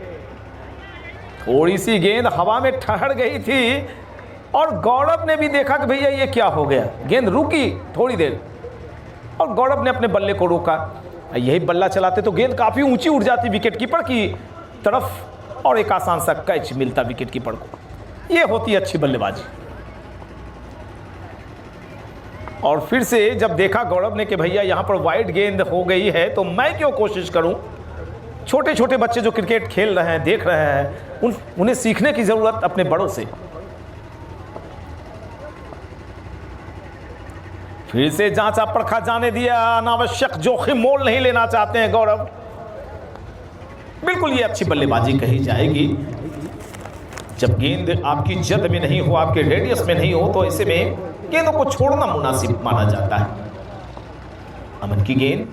थोड़ी सी गेंद हवा में ठहर गई थी, और गौरव ने भी देखा कि भैया ये क्या हो गया, गेंद रुकी थोड़ी देर, और गौरव ने अपने बल्ले को रोका। यही बल्ला चलाते तो गेंद काफ़ी ऊंची उड़ जाती विकेट कीपर की तरफ, और एक आसान सा कैच मिलता विकेट कीपर को। ये होती अच्छी बल्लेबाजी। और फिर से जब देखा गौरव ने कि भैया यहाँ पर वाइड गेंद हो गई है, तो मैं क्यों कोशिश करूं। छोटे छोटे बच्चे जो क्रिकेट खेल रहे हैं, देख रहे हैं, उन्हें सीखने की ज़रूरत अपने बड़ों से। फिर से जांचा परखा जाने दिया, अनावश्यक जोखिम मोल नहीं लेना चाहते हैं गौरव। बिल्कुल ये अच्छी बल्लेबाजी कही जाएगी। जब गेंद आपकी जद में नहीं हो, आपके रेडियस में नहीं हो, तो ऐसे में गेंदों को छोड़ना मुनासिब माना जाता है। अमन की गेंद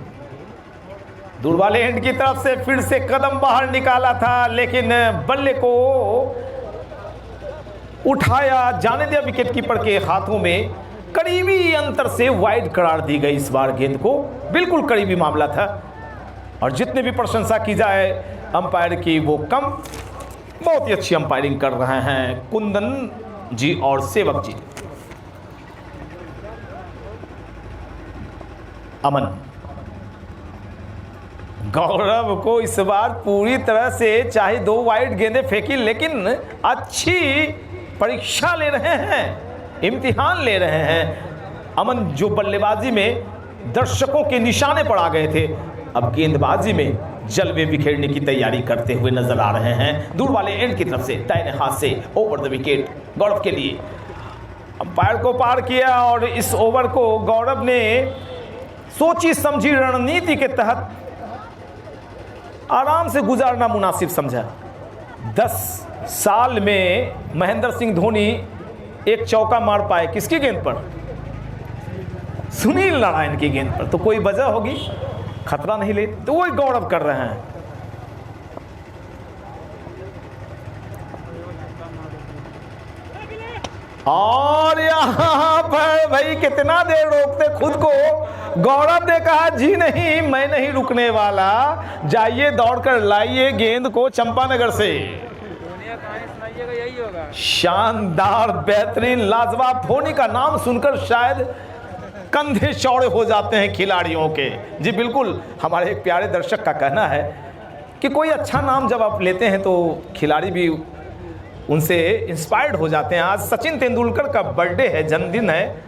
दूर वाले एंड की तरफ से फिर से कदम बाहर निकाला था, लेकिन बल्ले को उठाया जाने दिया विकेट कीपर के हाथों में। करीबी अंतर से वाइड करार दी गई इस बार गेंद को, बिल्कुल करीबी मामला था। और जितने भी प्रशंसा की जाए अंपायर की वो कम। बहुत ही अच्छी अंपायरिंग कर रहे हैं कुंदन जी और सेवक जी। अमन। गौरव को इस बार पूरी तरह से चाहे 2 वाइड गेंदें फेंकी, लेकिन अच्छी परीक्षा ले रहे हैं, इम्तिहान ले रहे हैं अमन, जो बल्लेबाजी में दर्शकों के निशाने पर आ गए थे, अब गेंदबाजी में जलवे बिखेरने की तैयारी करते हुए नजर आ रहे हैं। दूर वाले एंड की तरफ से दाहिने हाथ से ओवर द विकेट गौरव के लिए। अंपायर को पार किया और इस ओवर को गौरव ने सोची समझी रणनीति के तहत आराम से गुजारना मुनासिब समझा। 10 साल में महेंद्र सिंह धोनी एक चौका मार पाए, किसकी गेंद पर? सुनील नारायण की गेंद पर। तो कोई वजह होगी, खतरा नहीं ले, तो वही गौरव कर रहे हैं। और यहां पर भाई कितना देर रोकते खुद को। गौरव ने कहा जी नहीं, मैं नहीं रुकने वाला, जाइए दौड़कर लाइए गेंद को चंपानगर से। शानदार, बेहतरीन, लाजवाब। धोनी का नाम सुनकर शायद कंधे चौड़े हो जाते हैं खिलाड़ियों के। जी बिल्कुल, हमारे एक प्यारे दर्शक का कहना है कि कोई अच्छा नाम जब आप लेते हैं तो खिलाड़ी भी उनसे इंस्पायर्ड हो जाते हैं। आज सचिन तेंदुलकर का बर्थडे है, जन्मदिन है।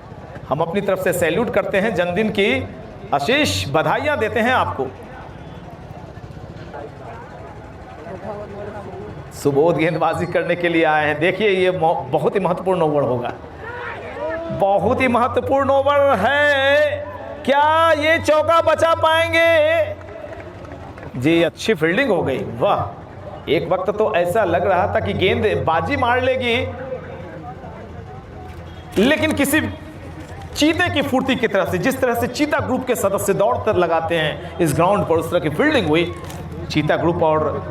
हम अपनी तरफ से सैल्यूट करते हैं, जन्मदिन की आशीष बधाइयां देते हैं आपको। सुबोध गेंदबाजी करने के लिए आए हैं। देखिए ये बहुत ही महत्वपूर्ण ओवर होगा, बहुत ही महत्वपूर्ण ओवर है। क्या ये चौका बचा पाएंगे? जी अच्छी फील्डिंग हो गई, वाह। एक वक्त तो ऐसा लग रहा था कि गेंद बाजी मार लेगी, लेकिन किसी चीते की फुर्ती की तरह से, जिस तरह से चीता ग्रुप के सदस्य दौड़ कर लगाते हैं इस ग्राउंड पर, उस तरह की फील्डिंग हुई। चीता ग्रुप और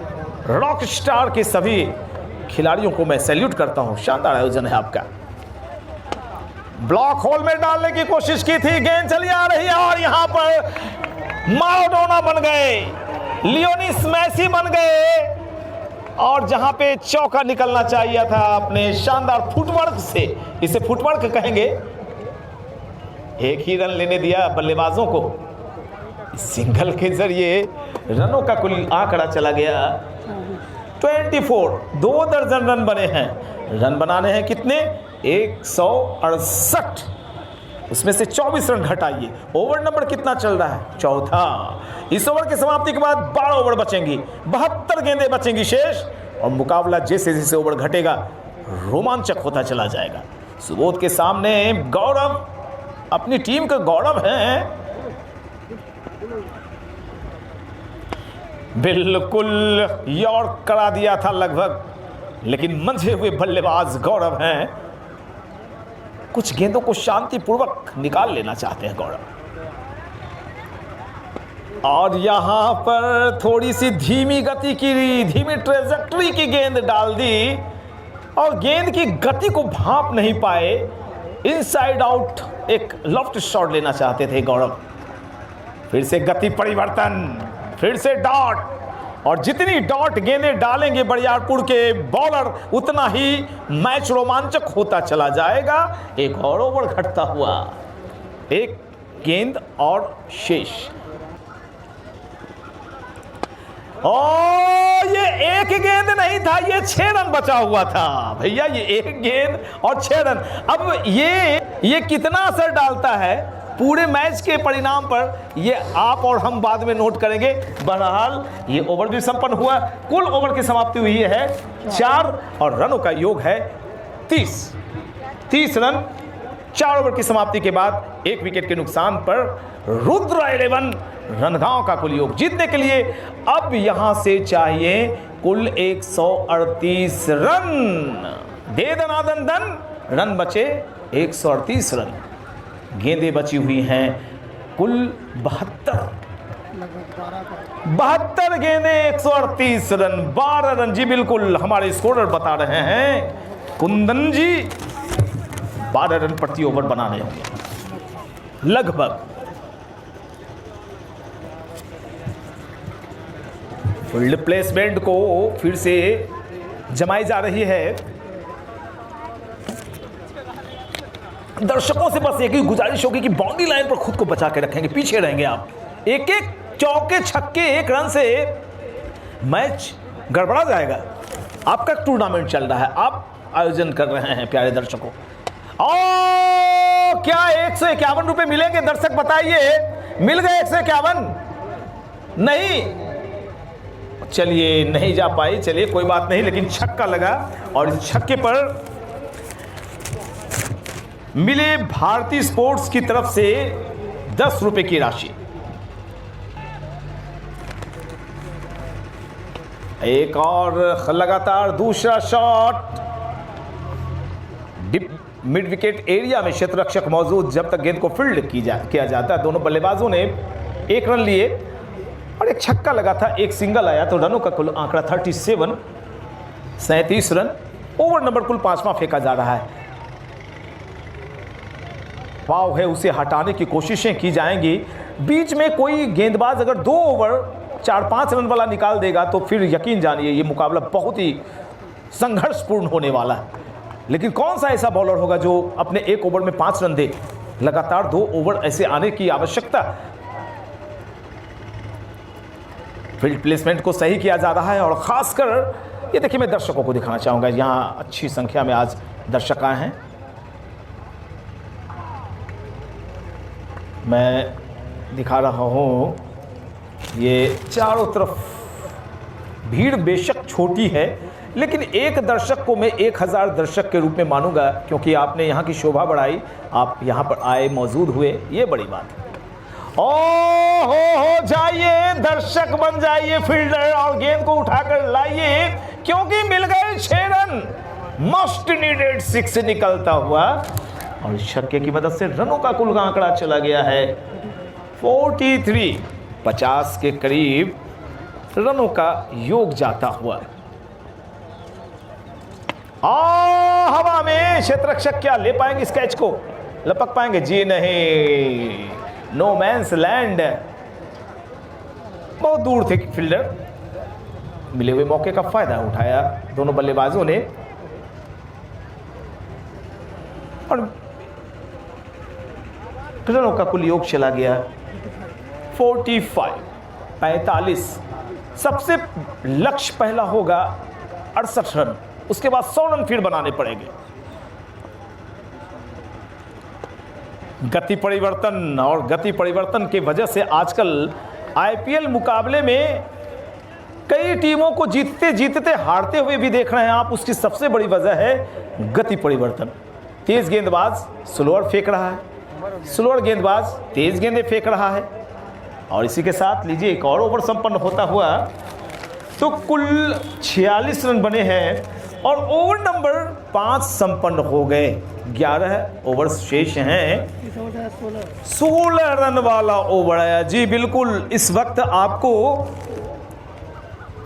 रॉक स्टार के सभी खिलाड़ियों को मैं सैल्यूट करता हूं। शानदार आयोजन है आपका। ब्लॉक होल में डालने की कोशिश की थी, गेंद चली आ रही है और यहां पर माराडोना बन गए, लियोनेल मेसी बन गए। और जहां पे चौका निकलना चाहिए था अपने शानदार फुटवर्क से, इसे फुटवर्क कहेंगे, एक ही रन लेने दिया बल्लेबाजों को। सिंगल के जरिए रनों का कुल आंकड़ा चला गया 24। 2 दर्जन रन बने हैं। रन बनाने हैं कितने? 168, उसमें से 24 रन घटाइए। ओवर नंबर कितना चल रहा है? 4था। इस ओवर की समाप्ति के बाद 12 ओवर बचेंगी, 72 गेंदें बचेंगी शेष, और मुकाबला जैसे जैसे ओवर घटेगा रोमांचक होता चला जाएगा। सुबोध के सामने गौरव, अपनी टीम का गौरव हैं। बिल्कुल यॉर्क करा दिया था लगभग, लेकिन मंझे हुए बल्लेबाज गौरव हैं। कुछ गेंदों को शांतिपूर्वक निकाल लेना चाहते हैं गौरव। और यहां पर थोड़ी सी धीमी गति की, धीमी ट्रेजेक्टरी की गेंद डाल दी और गेंद की गति को भांप नहीं पाए। इनसाइड आउट एक लेफ्ट शॉट लेना चाहते थे गौरव। फिर से गति परिवर्तन, फिर से डॉट, और जितनी डॉट गेंदें डालेंगे बरियारपुर के बॉलर, उतना ही मैच रोमांचक होता चला जाएगा। एक और ओवर घटता हुआ, एक गेंद और शेष। और ये एक गेंद नहीं था, ये 6 रन बचा हुआ था भैया। ये एक गेंद और 6 रन। अब ये कितना असर डालता है पूरे मैच के परिणाम पर, ये आप और हम बाद में नोट करेंगे। बहरहाल ये ओवर भी संपन्न हुआ। कुल ओवर की समाप्ति हुई है 4 और रनों का योग है 30 रन। 4 ओवर की समाप्ति के बाद 1 विकेट के नुकसान पर रुद्र 11 रनगांव का कुल योग जीतने के लिए अब यहां से चाहिए कुल 138 रन। दे दनादन दन, रन बचे 138 रन। गेंदें बची हुई हैं कुल 72 गेंदें, 138 रन, 12 रन। जी बिल्कुल, हमारे स्कोरर बता रहे हैं कुंदन जी 12 रन प्रति ओवर बनाने होंगे लगभग। फील्ड प्लेसमेंट को फिर से जमाई जा रही है। दर्शकों से बस एक ही गुजारिश होगी कि बाउंड्री लाइन पर खुद को बचा के रखेंगे, पीछे रहेंगे आप। एक एक चौके छक्के एक रन से मैच गड़बड़ा जाएगा। आपका टूर्नामेंट चल रहा है, आप आयोजन कर रहे हैं प्यारे दर्शकों। और क्या 151 रुपए मिलेंगे दर्शक बताइए? मिल गए 151? नहीं, चलिए नहीं जा पाई, चलिए कोई बात नहीं, लेकिन छक्का लगा और इस छक्के पर मिले भारतीय स्पोर्ट्स की तरफ से 10 रुपए की राशि। एक और लगातार दूसरा शॉट, मिड विकेट एरिया में क्षेत्ररक्षक मौजूद जब तक गेंद को फील्ड किया जाता है। दोनों बल्लेबाजों ने 1 रन लिए और एक छक्का लगा था, एक सिंगल आया, तो रनों का कुल आंकड़ा 37 रन। ओवर नंबर कुल 5वां फेंका जा रहा है। पाव है उसे हटाने की कोशिशें की जाएंगी। बीच में कोई गेंदबाज अगर 2 ओवर 4-5 रन वाला निकाल देगा तो फिर यकीन जानिए ये मुकाबला बहुत ही संघर्षपूर्ण होने वाला है। लेकिन कौन सा ऐसा बॉलर होगा जो अपने 1 ओवर में 5 रन दे? लगातार 2 ओवर ऐसे आने की आवश्यकता। फील्ड प्लेसमेंट को सही किया जा रहा है और खासकर ये देखिए, मैं दर्शकों को दिखाना चाहूंगा, यहाँ अच्छी संख्या में आज दर्शक आए हैं। मैं दिखा रहा हूँ, ये चारों तरफ भीड़ बेशक छोटी है, लेकिन एक दर्शक को मैं 1000 दर्शक के रूप में मानूंगा, क्योंकि आपने यहाँ की शोभा बढ़ाई, आप यहाँ पर आए, मौजूद हुए, ये बड़ी बात है। हो जाइए, दर्शक बन जाइए फील्डर और गेंद को उठाकर लाइए, क्योंकि मिल गए 6 रन। मस्ट नीडेड 6 निकलता हुआ और इस छक्के की मदद से रनों का कुल आंकड़ा चला गया है 43। 50 के करीब रनों का योग जाता हुआ। हवा में क्षेत्ररक्षक क्या ले पाएंगे इस कैच को? लपक पाएंगे? जी नहीं, नो मैंस लैंड। बहुत दूर थे फील्डर, मिले हुए मौके का फायदा उठाया दोनों बल्लेबाजों ने और रनों का कुल योग चला गया 45। सबसे लक्ष्य पहला होगा 68 रन, उसके बाद 100 रन फिर बनाने पड़ेंगे। गति परिवर्तन, और गति परिवर्तन की वजह से आजकल आईपीएल मुकाबले में कई टीमों को जीतते जीतते हारते हुए भी देख रहे हैं आप। उसकी सबसे बड़ी वजह है गति परिवर्तन। तेज गेंदबाज स्लोअर फेंक रहा है, स्लोअर गेंदबाज तेज गेंदें फेंक रहा है, और इसी के साथ लीजिए एक और ओवर संपन्न होता हुआ तो कुल 46 रन बने हैं और ओवर नंबर 5 संपन्न हो गए। 11 ओवर शेष हैं। 16 रन वाला ओवर आया। जी बिल्कुल, इस वक्त आपको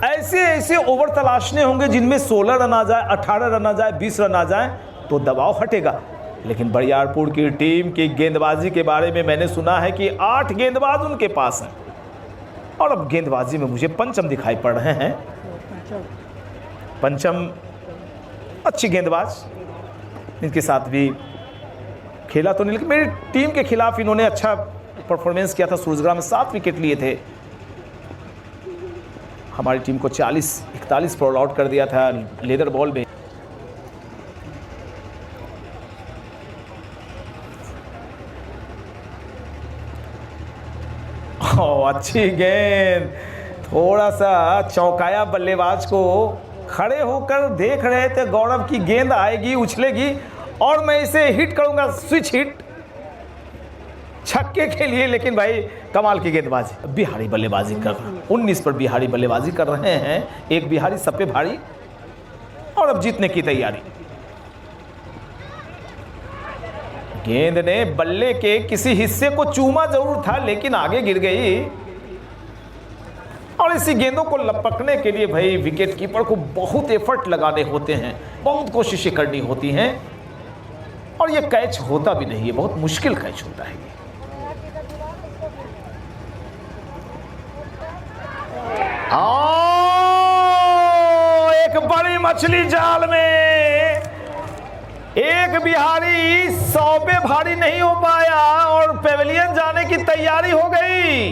ऐसे ओवर तलाशने होंगे जिनमें 16 रन आ जाए, 18 रन आ जाए, 20 रन आ जाए, तो दबाव हटेगा। लेकिन बरियारपुर की टीम की गेंदबाजी के बारे में मैंने सुना है कि 8 गेंदबाज उनके पास हैं, और अब गेंदबाजी में मुझे पंचम दिखाई पड़ रहे हैं। पंचम अच्छी गेंदबाज, इनके साथ भी खेला तो नहीं, लेकिन मेरी टीम के खिलाफ इन्होंने अच्छा परफॉर्मेंस किया था। सूरजगढ़ में 7 विकेट लिए थे, हमारी टीम को 41 पर ऑल आउट कर दिया था लेदर बॉल में। अच्छी गेंद, थोड़ा सा चौंकाया बल्लेबाज को। खड़े होकर देख रहे थे गौरव की गेंद आएगी, उछलेगी और मैं इसे हिट करूंगा, स्विच हिट छक्के के लिए। लेकिन भाई कमाल की गेंदबाजी, बिहारी बल्लेबाजी कर रहे हैं, 19 पर बिहारी बल्लेबाजी कर रहे हैं। एक बिहारी सब पे भारी, और अब जीतने की तैयारी। गेंद ने बल्ले के किसी हिस्से को चूमा जरूर था, लेकिन आगे गिर गई। और इसी गेंदों को लपकने के लिए भाई विकेट कीपर को बहुत एफर्ट लगाने होते हैं, बहुत कोशिशें करनी होती हैं, और ये कैच होता भी नहीं है, बहुत मुश्किल कैच होता है ये। एक बड़ी मछली जाल में, एक बिहारी 100 पे भारी नहीं हो पाया और पेविलियन जाने की तैयारी हो गई।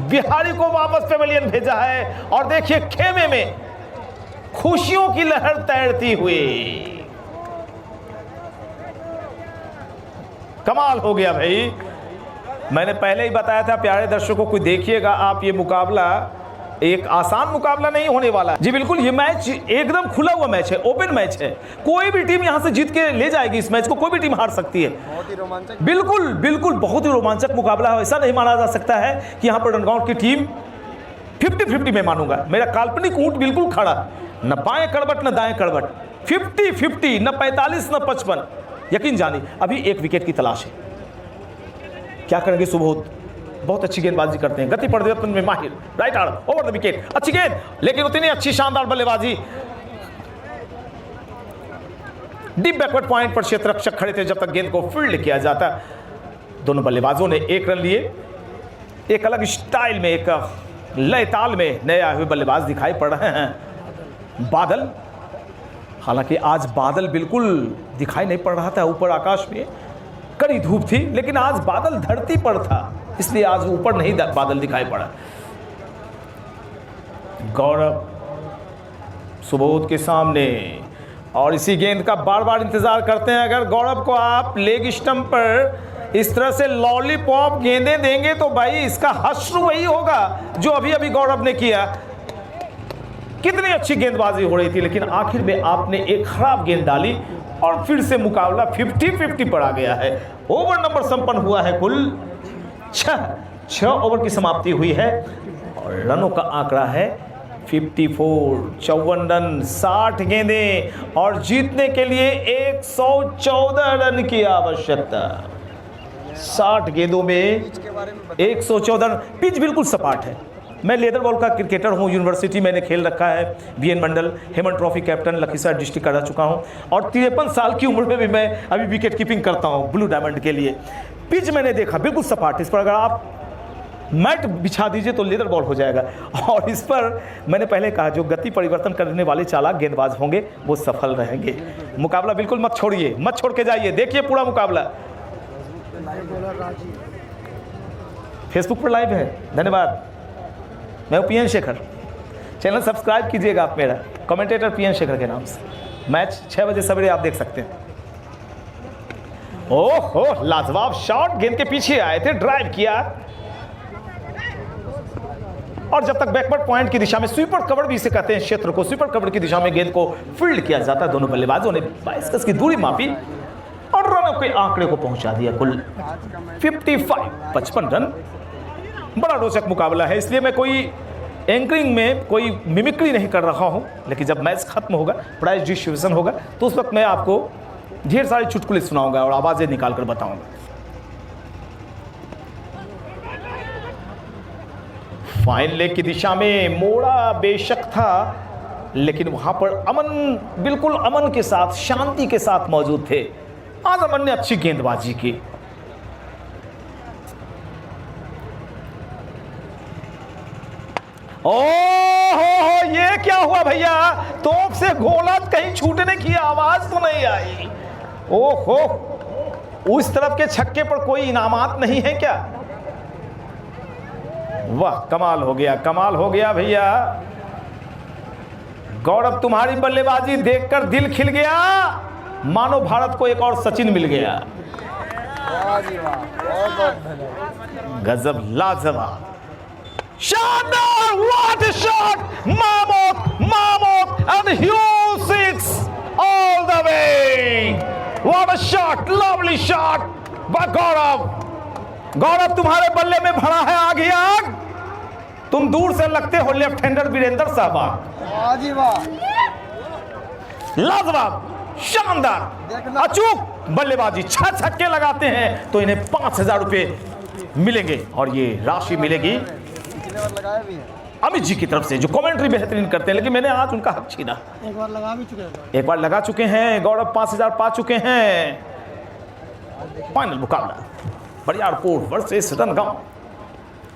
बिहारी को वापस पेविलियन भेजा है और देखिए खेमे में खुशियों की लहर तैरती हुई। कमाल हो गया भाई। मैंने पहले ही बताया था प्यारे दर्शकों को, देखिएगा आप, ये मुकाबला एक आसान मुकाबला नहीं होने वाला जी। बिल्कुल, ये मैच एकदम खुला हुआ मैच है, ओपन मैच है। कोई भी टीम यहां से जीत के ले जाएगी इस मैच को, कोई भी टीम हार सकती है। बहुत ही रोमांचक, बिल्कुल बिल्कुल बहुत ही रोमांचक मुकाबला है। ऐसा नहीं माना जा सकता है कि यहां पर रनगांव की टीम 50-50 में मानूंगा। मेरा काल्पनिक ऊंट बिल्कुल खड़ा, न बाएं कड़बट न दाएं कड़बट, 50-50, न 45 न 55। यकीन जानिए अभी एक विकेट की तलाश है। क्या करेंगे सुबोध? बहुत अच्छी गेंदबाजी करते हैं, गति परिवर्तन में माहिर, right arm over the wicket, अच्छी गेंद, लेकिन उतनी अच्छी शानदार बल्लेबाजी। डीप बैकवर्ड पॉइंट पर क्षेत्ररक्षक खड़े थे जब तक गेंद को फील्ड किया जाता। दोनों बल्लेबाजों ने 1 रन लिए। एक अलग स्टाइल में, एक लय ताल में नए आए हुए बल्लेबाज दिखाई पड़ रहे हैं। बादल, हालांकि आज बादल बिल्कुल दिखाई नहीं पड़ रहा था ऊपर आकाश में, कड़ी धूप थी, लेकिन आज बादल धरती पर था, इसलिए आज ऊपर नहीं बादल दिखाई पड़ा। गौरव सुबोध के सामने और इसी गेंद का बार बार इंतजार करते हैं। अगर गौरव को आप लेग स्टंप पर इस तरह से लॉलीपॉप गेंदें देंगे तो भाई इसका हश्र वही होगा जो अभी अभी गौरव ने किया। कितनी अच्छी गेंदबाजी हो रही थी, लेकिन आखिर में आपने एक खराब गेंद डाली और फिर से मुकाबला 50-50 पर आ गया है। ओवर नंबर संपन्न हुआ है, कुल 6 ओवर की समाप्ति हुई है और रनों का आंकड़ा है 54, 54 रन, 60 गेंदें और जीतने के लिए 114 रन की आवश्यकता। 60 गेंदों में 114 रन। पिच बिल्कुल सपाट है। मैं लेदर बॉल का क्रिकेटर हूँ, यूनिवर्सिटी मैंने खेल रखा है, VN मंडल, हेमन ट्रॉफी कैप्टन लखीसराय डिस्ट्रिक्ट का रह चुका हूँ और 53 साल की उम्र में भी मैं अभी विकेट कीपिंग करता हूँ ब्लू डायमंड के लिए। पिच मैंने देखा बिल्कुल सपाट, इस पर अगर आप मैट बिछा दीजिए तो लेदर बॉल हो जाएगा। और इस पर मैंने पहले कहा जो गति परिवर्तन करने वाले चालाक गेंदबाज होंगे वो सफल रहेंगे। मुकाबला बिल्कुल मत छोड़िए, मत छोड़ के जाइए, देखिए पूरा मुकाबला। फेसबुक पर लाइव है, धन्यवाद। मैं हूँ PN शेखर, चैनल सब्सक्राइब कीजिएगा आप मेरा, कमेंटेटर PN शेखर के नाम से। मैच 6 बजे सवेरे आप देख सकते हैं। ओहो, लाजवाब शॉट, गेंद के पीछे आए थे, ड्राइव किया और जब तक बैकवर्ड पॉइंट की दिशा में, स्वीपर कवर भी इसे कहते हैं क्षेत्र को, स्वीपर कवर की दिशा में गेंद को फील्ड किया जाता। दोनों बल्लेबाजों ने 22 गज की दूरी मापी और रनों के आंकड़े को पहुंचा दिया। कुल 55 रन। बड़ा रोचक मुकाबला है, इसलिए मैं कोई एंकरिंग में कोई मिमिक्री नहीं कर रहा हूं, लेकिन जब मैच खत्म होगा, प्राइज डिस्ट्रीब्यूशन होगा, तो उस वक्त मैं आपको ढेर सारी चुटकुले सुनाऊंगा और आवाजें निकाल कर बताऊंगा। फाइन लेग की दिशा में मोड़ा बेशक था, लेकिन वहां पर अमन, बिल्कुल अमन के साथ, शांति के साथ मौजूद थे। आज अमन ने अच्छी गेंदबाजी की। ओहो, ये क्या हुआ भैया? तोप से गोला कहीं छूटने की आवाज तो नहीं आई। ओहो, उस तरफ के छक्के पर कोई इनामात नहीं है क्या? वाह, कमाल हो गया, कमाल हो गया भैया। गौरव, तुम्हारी बल्लेबाजी देखकर दिल खिल गया, मानो भारत को एक और सचिन मिल गया। गजब, लाजवाब, शानदार, what a shot, mammoth and huge six all the way. What a shot, lovely shot by Gaurav. Gaurav, तुम्हारे बल्ले में भरा है आग ही आग। तुम दूर से लगते हो लेफ्ट हैंडर वीरेंद्र सहवाग। लाजवाब, शानदार, अचूक बल्लेबाजी। 6 छक्के लगाते हैं तो इन्हें 5000 रुपए मिलेंगे और ये राशि मिलेगी अमित जी की तरफ से, जो कमेंट्री बेहतरीन करते हैं, लेकिन मैंने आज उनका हक छीना। एक बार लगा चुके हैं गौरव, 5000 पा चुके हैं। फाइनल मुकाबला बरियारपुर वर्सेस रनगांव।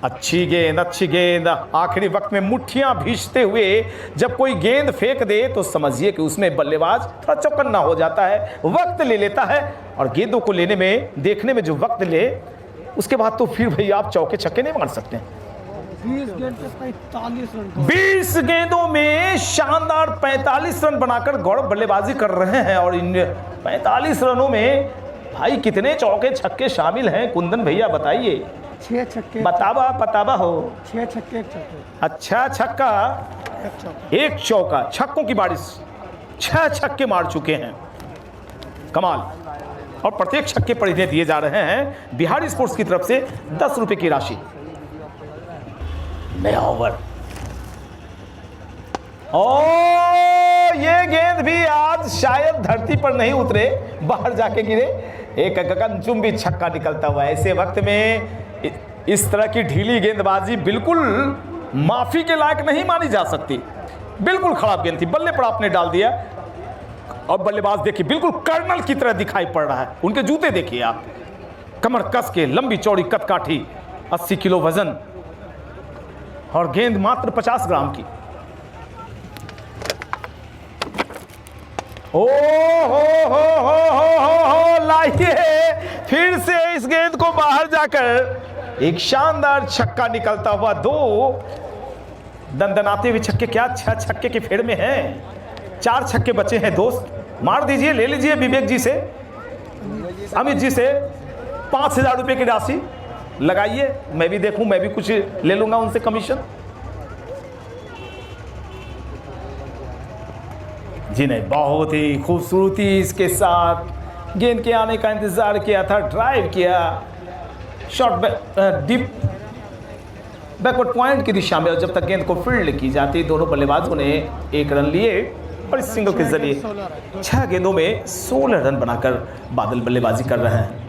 अच्छी गेंद आखिरी वक्त में मुट्ठियां भींचते हुए जब कोई गेंद फेंक दे तो समझिए कि उसमें बल्लेबाज थोड़ा चौकन्ना हो जाता है, वक्त ले लेता है। और गेंदों को लेने में, देखने में जो वक्त ले, उसके बाद तो फिर भाई आप चौके छक्के नहीं मार सकते। 20 गेंद पे 45 रन। 20 गेंदों में शानदार 45 रन बनाकर गौरव बल्लेबाजी कर रहे हैं। और इन 45 रनों में भाई कितने चौके छक्के शामिल हैं कुंदन भैया, बताइए। 6 छक्के, बताबा हो। 6 छक्के 1 चौका। अच्छा, छक्का 1 चौका, छक्कों की बारिश, 6 छक्के मार चुके हैं, कमाल। और प्रत्येक छक्के पर इन्हें दिए जा रहे हैं बिहारी स्पोर्ट्स की तरफ से 10 रुपए की राशि। नया ओवर, और ये गेंद भी आज शायद धरती पर नहीं उतरे, बाहर जाके गिरे। एक गगनचुंबी छक्का निकलता हुआ। ऐसे वक्त में इस तरह की ढीली गेंदबाजी बिल्कुल माफी के लायक नहीं मानी जा सकती। बिल्कुल खराब गेंद थी, बल्ले पर आपने डाल दिया। और बल्लेबाज देखिए बिल्कुल कर्नल की तरह दिखाई पड़ रहा है। उनके जूते देखिए आप, कमर कस के, लंबी चौड़ी कदकाठी, 80 किलो वजन, और गेंद मात्र 50 ग्राम की। ओ हो, लाइए फिर से इस गेंद को बाहर जाकर एक शानदार छक्का निकलता हुआ। 2 दंदनाते हुए छक्के, क्या 6 छक्के के फेर में हैं। 4 छक्के बचे हैं दोस्त, मार दीजिए, ले लीजिए विवेक जी से, अमित जी से 5000 रुपए की राशि लगाइए। मैं भी देखूं, मैं भी कुछ ले लूंगा उनसे कमीशन। जी नहीं, बहुत ही खूबसूरती इसके साथ गेंद के आने का इंतजार किया था, ड्राइव किया, शॉट डीप बैकवर्ड पॉइंट की दिशा में। और जब तक गेंद को फील्ड की जाती, दोनों बल्लेबाजों ने 1 रन लिए और इस सिंगल के जरिए 6 गेंदों में 16 रन बनाकर बादल बल्लेबाजी कर रहे हैं।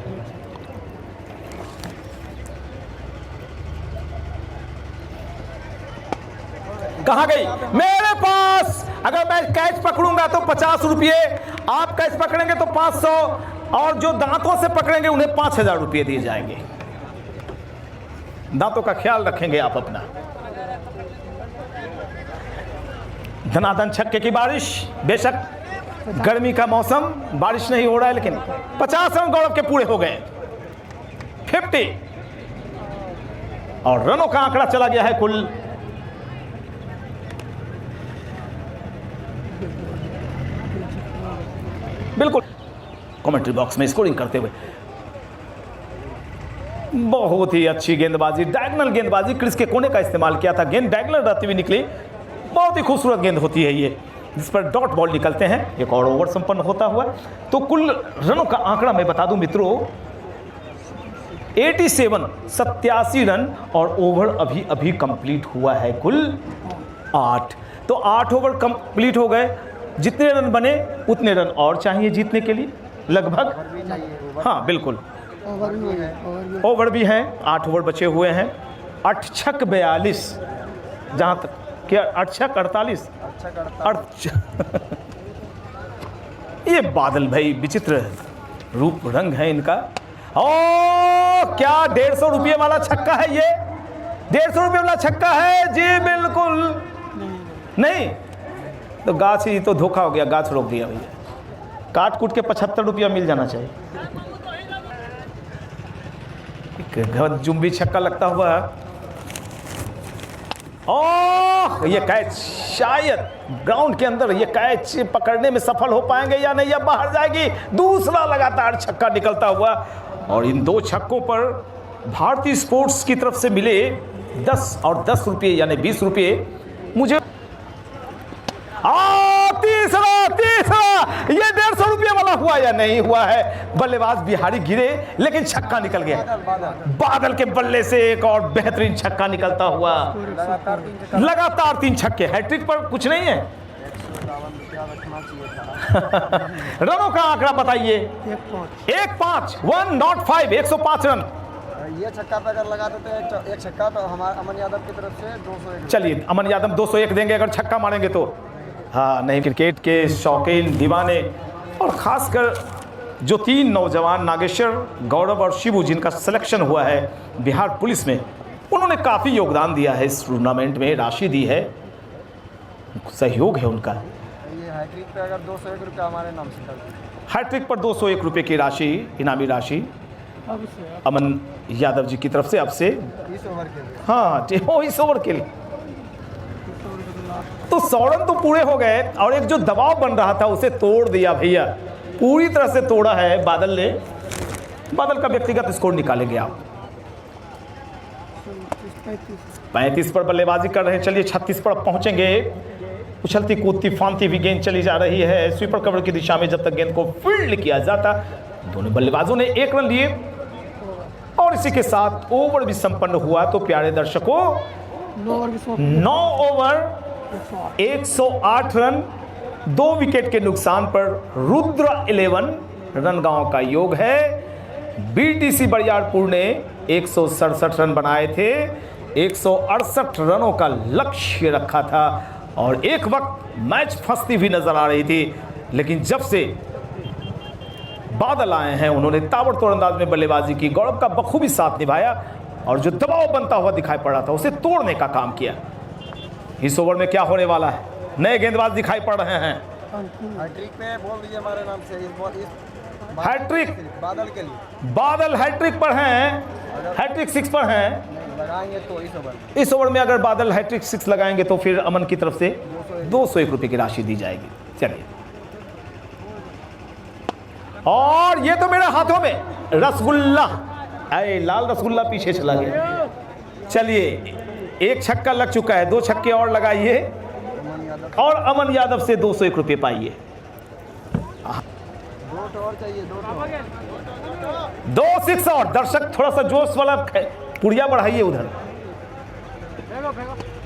कहां गई मेरे पास? अगर मैं कैच पकड़ूंगा तो 50 रुपये, आप कैच पकड़ेंगे तो 500, और जो दांतों से पकड़ेंगे उन्हें 5000 रुपये दिए जाएंगे। दांतों का ख्याल रखेंगे आप अपना। धनाधन छक्के की बारिश, बेशक गर्मी का मौसम, बारिश नहीं हो रहा है, लेकिन 50 रन गौरव के पूरे हो गए। 50 और रनों का आंकड़ा चला गया है कुल बिल्कुल कमेंट्री बॉक्स में स्कोरिंग करते हुए। बहुत ही अच्छी गेंदबाजी, डायगोनल गेंदबाजी, क्रीज के कोने का इस्तेमाल किया था। गेंद डायगोनल रहती हुई निकली, बहुत ही खूबसूरत गेंद होती है ये, जिस पर डॉट बॉल निकलते हैं। एक और ओवर संपन्न होता हुआ। तो कुल रनों का आंकड़ा मैं बता दूं मित्रों, 87 रन, और ओवर अभी अभी कंप्लीट हुआ है कुल 8। तो 8 ओवर कंप्लीट हो गए। जितने रन बने उतने रन और चाहिए जीतने के लिए लगभग। हाँ बिल्कुल, ओवर भी हैं, 8 ओवर बचे हुए हैं। 8 छक 42, जहाँ तक क्या 8 छक 48, ये बादल भाई विचित्र रूप रंग है इनका। ओ क्या 150 रुपये वाला छक्का है ये? 150 रुपये वाला छक्का है जी? बिल्कुल नहीं। तो गाछ ही तो धोखा हो गया, गाछ रोक दिया भैया। काट कूट के 75 रुपया मिल जाना चाहिए। जुम्बी छक्का लगता हुआ। ओह, ये कैच शायद ग्राउंड के अंदर, ये कैच पकड़ने में सफल हो पाएंगे या नहीं, या बाहर जाएगी। दूसरा लगातार छक्का निकलता हुआ। और इन 2 छक्कों पर भारतीय स्पोर्ट्स की तरफ से मिले 10 और 10 रुपये यानी 20 रुपये मुझे। तीसरा ये 150 रुपये वाला हुआ या नहीं हुआ है? बल्लेबाज बिहारी गिरे, लेकिन छक्का निकल गया। बादल के बल्ले से एक और बेहतरीन छक्का निकलता हुआ। लगातार 3 छक्के, हैट्रिक पर कुछ नहीं है। रनों का आंकड़ा बताइए। 1-5, 105, 105 रन। ये छक्का पे अगर लगा देते तो एक छक्का, तो हमारे अमन यादव की तरफ से 201। चलिए अमन यादव 201 देंगे अगर छक्का मारेंगे तो। हाँ नहीं, क्रिकेट के शौकीन दीवाने, और खासकर जो 3 नौजवान नागेश्वर, गौरव और शिबू, जिनका सिलेक्शन हुआ है बिहार पुलिस में, उन्होंने काफ़ी योगदान दिया है इस टूर्नामेंट में, राशि दी है, सहयोग है उनका। ये हैट्रिक पे अगर 201 रुपये हमारे नाम से कर दीजिए। हैट्रिक पर 201 रुपये की राशि, इनामी राशि अब से अमन यादव जी की तरफ से अब से 30 ओवर के लिए। हाँ इस ओवर के लिए तो 100 रन तो पूरे हो गए और एक जो दबाव बन रहा था उसे तोड़ दिया भैया, पूरी तरह से तोड़ा है बादल ने। बादल का व्यक्तिगत स्कोर निकालेंगे आप। 35 पर बल्लेबाजी कर रहे हैं, चलिए 36 पर पहुंचेंगे। उछलती कूदती फांती भी गेंद चली जा रही है स्वीपर कवर की दिशा में, जब तक गेंद को फील्ड किया जाता। दोनों बल्लेबाजों ने 1 रन लिए और इसी के साथ ओवर भी संपन्न हुआ। तो प्यारे दर्शकों 9 ओवर 108 रन, 2 विकेट के नुकसान पर रुद्र 11 रनगांव का योग है। बीटीसी बरियारपुर ने 167 रन बनाए थे, 168 रनों का लक्ष्य रखा था और एक वक्त मैच फंसती हुई नजर आ रही थी, लेकिन जब से बादल आए हैं उन्होंने ताबड़तोड़ अंदाज में बल्लेबाजी की, गौरव का बखूबी साथ निभाया और जो दबाव बनता हुआ दिखाई पड़ रहा था उसे तोड़ने का काम किया। इस ओवर में क्या होने वाला है, नए गेंदबाज दिखाई पड़ रहे हैं। हैट्रिक पे बोल दीजिए हमारे नाम से। हैट्रिक बादल के लिए बादल हैट्रिक पर हैं, हैट्रिक 6 पर हैं। लगाएंगे तो इस ओवर में अगर बादल हैट्रिक 6 लगाएंगे तो फिर अमन की तरफ से 201 रुपये की राशि दी जाएगी। चलिए, और ये तो मेरे हाथों में रसगुल्ला, अरे लाल रसगुल्ला पीछे चला गया। चलिए, 1 छक्का लग चुका है, 2 छक्के और लगाइए और अमन यादव से 201 रुपये पाइए। 2 और चाहिए, 2 6 और। दर्शक थोड़ा सा जोश वाला पुड़िया बढ़ाइए उधर।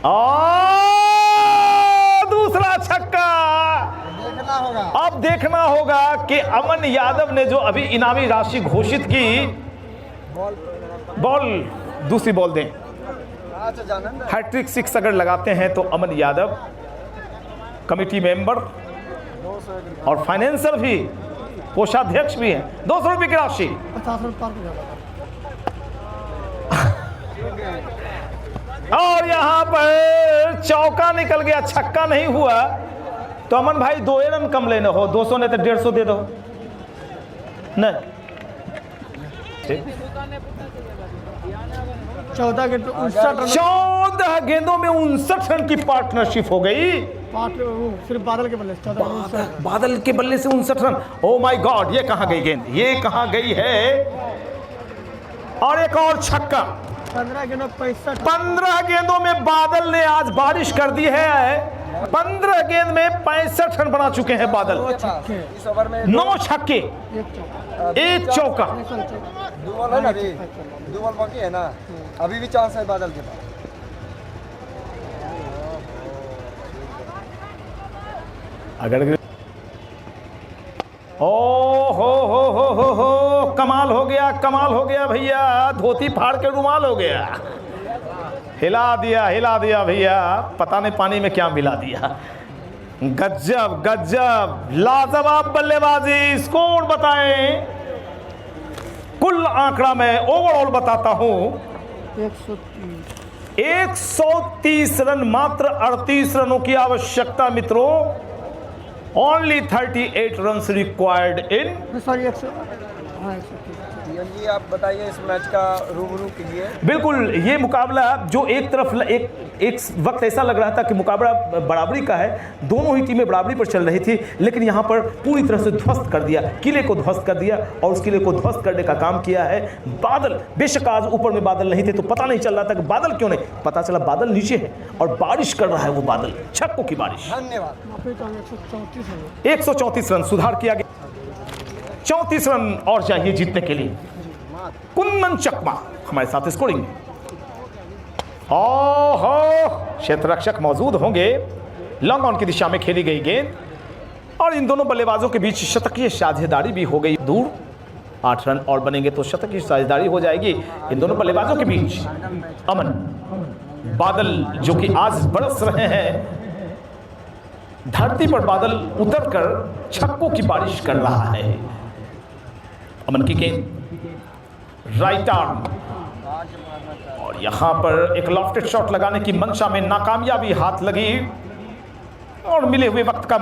और दूसरा छक्का। देखना होगा। अब देखना होगा कि अमन यादव ने जो अभी इनामी राशि घोषित की, बॉल दूसरी बॉल दें। अच्छा जानन, हैट्रिक 6 अगर लगाते हैं तो अमन यादव कमेटी मेंबर और फाइनेंसर भी, कोषाध्यक्ष भी हैं, 200 रुपये की राशि। 50 रन पार कर जाता। और यहां पर चौका निकल गया, छक्का नहीं हुआ। तो अमन भाई 2 रन कम लेने हो, 200 ने तो 150 दे दो न। 14 के 59 रन 14 गेंदों में 59 रन की पार्टनरशिप हो गई। सिर्फ बादल के बल्ले से 14 बादल के बल्ले से 59 रन। ओ माय गॉड, ये कहां गई गेंद, ये कहां गई है। और एक और छक्का। 15 गेंदों 65 15 गेंदों में बादल ने आज बारिश कर दी है। 15 गेंद में 65 रन बना चुके हैं बादल। इस ओवर में 9 छक्के, 1 चौका। 2 बॉल है ना, अभी 2 बॉल बाकी है ना, अभी भी चांस है बादल के पास। अगर ओ हो कमाल हो गया, कमाल हो गया भैया, धोती फाड़ के रुमाल हो गया। हिला दिया भैया, पता नहीं पानी में क्या मिला दिया। गजब गजब, लाजवाब बल्लेबाजी। स्कोर बताएं, कुल आंकड़ा मैं ओवरऑल बताता हूं। 130 रन, मात्र 38 रनों की आवश्यकता मित्रों। Only 38 runs required in. Sorry 100। हाँ 130। जी आप बताइए इस मैच का रूबरू कीजिए। बिल्कुल, ये मुकाबला जो एक तरफ एक वक्त ऐसा लग रहा था कि मुकाबला बराबरी का है, दोनों ही टीमें बराबरी पर चल रही थी, लेकिन यहाँ पर पूरी तरह से ध्वस्त कर दिया, किले को ध्वस्त कर दिया और उस किले को ध्वस्त करने का काम किया है बादल। बेशक आज ऊपर में बादल नहीं थे तो पता नहीं चल रहा था कि बादल क्यों नहीं, पता चला बादल नीचे है और बारिश कर रहा है वो बादल, छक्कों की बारिश। धन्यवाद। 134 रन सुधार किया गया, 34 रन और चाहिए जीतने के लिए। कुंदन चकमा हमारे साथ स्कोरिंग में। ओहो, क्षेत्ररक्षक मौजूद होंगे। लॉन्ग ऑन की दिशा में खेली गई गेंद और इन दोनों बल्लेबाजों के बीच शतकीय साझेदारी भी हो गई दूर। 8 रन और बनेंगे तो शतकीय साझेदारी हो जाएगी इन दोनों बल्लेबाजों के बीच। अमन बादल जो कि आज बरस रहे हैं, धरती पर बादल उतरकर छक्कों की बारिश कर रहा है। अमन की गेंद, राइट आर्म, और यहां पर एक लॉफ्टेड शॉट लगाने की मंशा में नाकामयाबी हाथ लगी और मिले हुए वक्त का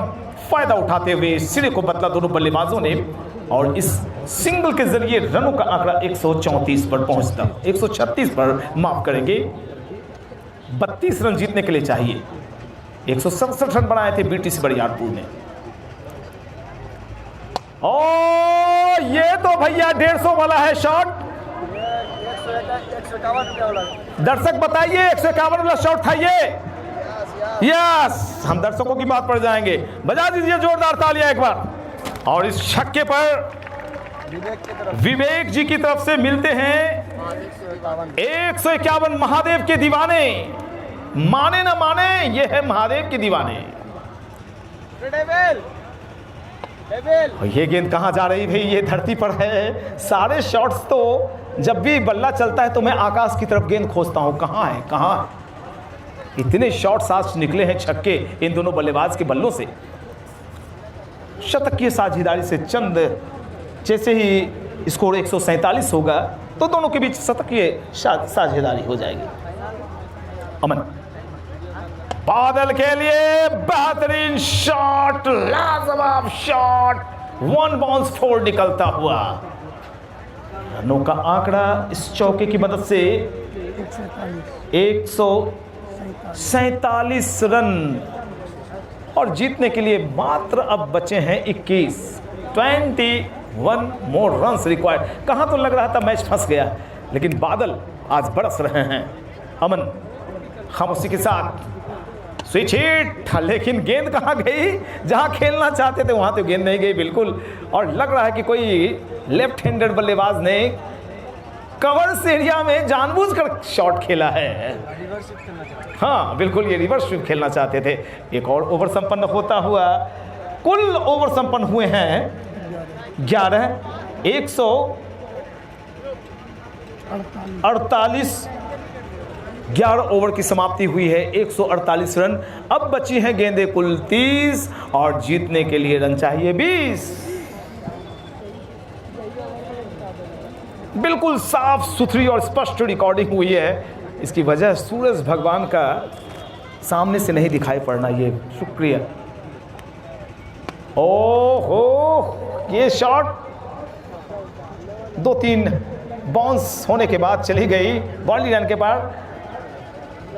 फायदा उठाते हुए सिरे को बदला दोनों बल्लेबाजों ने और इस सिंगल के जरिए रनों का आंकड़ा 134 पर पहुंचता, 136 पर माफ करेंगे। 32 रन जीतने के लिए चाहिए। 167 रन बनाए थे बीटीसी बरियारपुर ने। और ये तो भैया 150 वाला है शॉट। 151 रुपया वाला। दर्शक बताइए 151 वाला शॉट था ये। यस, हम दर्शकों की बात पर जाएंगे। बजा दीजिए जोरदार तालियां एक बार। और इस छक्के पर विवेक जी की तरफ से मिलते हैं 151। महादेव के दीवाने, माने ना माने, ये है महादेव के दीवाने। और ये गेंद कहां जा रही भाई? ये धरती पर है। सारे शॉट्स तो जब भी बल्ला चलता है तो मैं आकाश की तरफ गेंद खोजता हूं, कहां है कहां है। इतने शॉट्स आज निकले हैं छक्के इन दोनों बल्लेबाज के बल्लों से। शतकीय साझेदारी से चंद जैसे ही स्कोर 147 होगा तो दोनों के बीच शतकीय साझेदारी हो जाएगी। अमन बादल के लिए बेहतरीन शॉट, लाजवाब शॉट, 1 बाउंस 4 निकलता हुआ। रनों का आंकड़ा इस चौके की मदद से 147 रन और जीतने के लिए मात्र अब बचे हैं 21 मोर रन्स रिक्वायर्ड। कहां तो लग रहा था मैच फंस गया, लेकिन बादल आज बरस रहे हैं। अमन खामोशी के साथ स्विच हिट, लेकिन गेंद कहां गई? जहां खेलना चाहते थे वहां तो गेंद नहीं गई बिल्कुल। और लग रहा है कि कोई लेफ्ट हैंडेड बल्लेबाज ने कवर्स एरिया में जानबूझकर शॉट खेला है। हाँ बिल्कुल, ये रिवर्स स्वीप खेलना चाहते थे। एक और ओवर संपन्न होता हुआ, कुल ओवर संपन्न हुए हैं 11। 148 11 ओवर की समाप्ति हुई है, 148 रन। अब बची हैं गेंदें कुल 30 और जीतने के लिए रन चाहिए 20। बिल्कुल साफ सुथरी और स्पष्ट रिकॉर्डिंग हुई है। इसकी वजह सूरज भगवान का सामने से नहीं दिखाई पड़ना, ये शुक्रिया। ओहो, ये शॉट 2-3 बाउंस होने के बाद चली गई बॉली रन के बाद।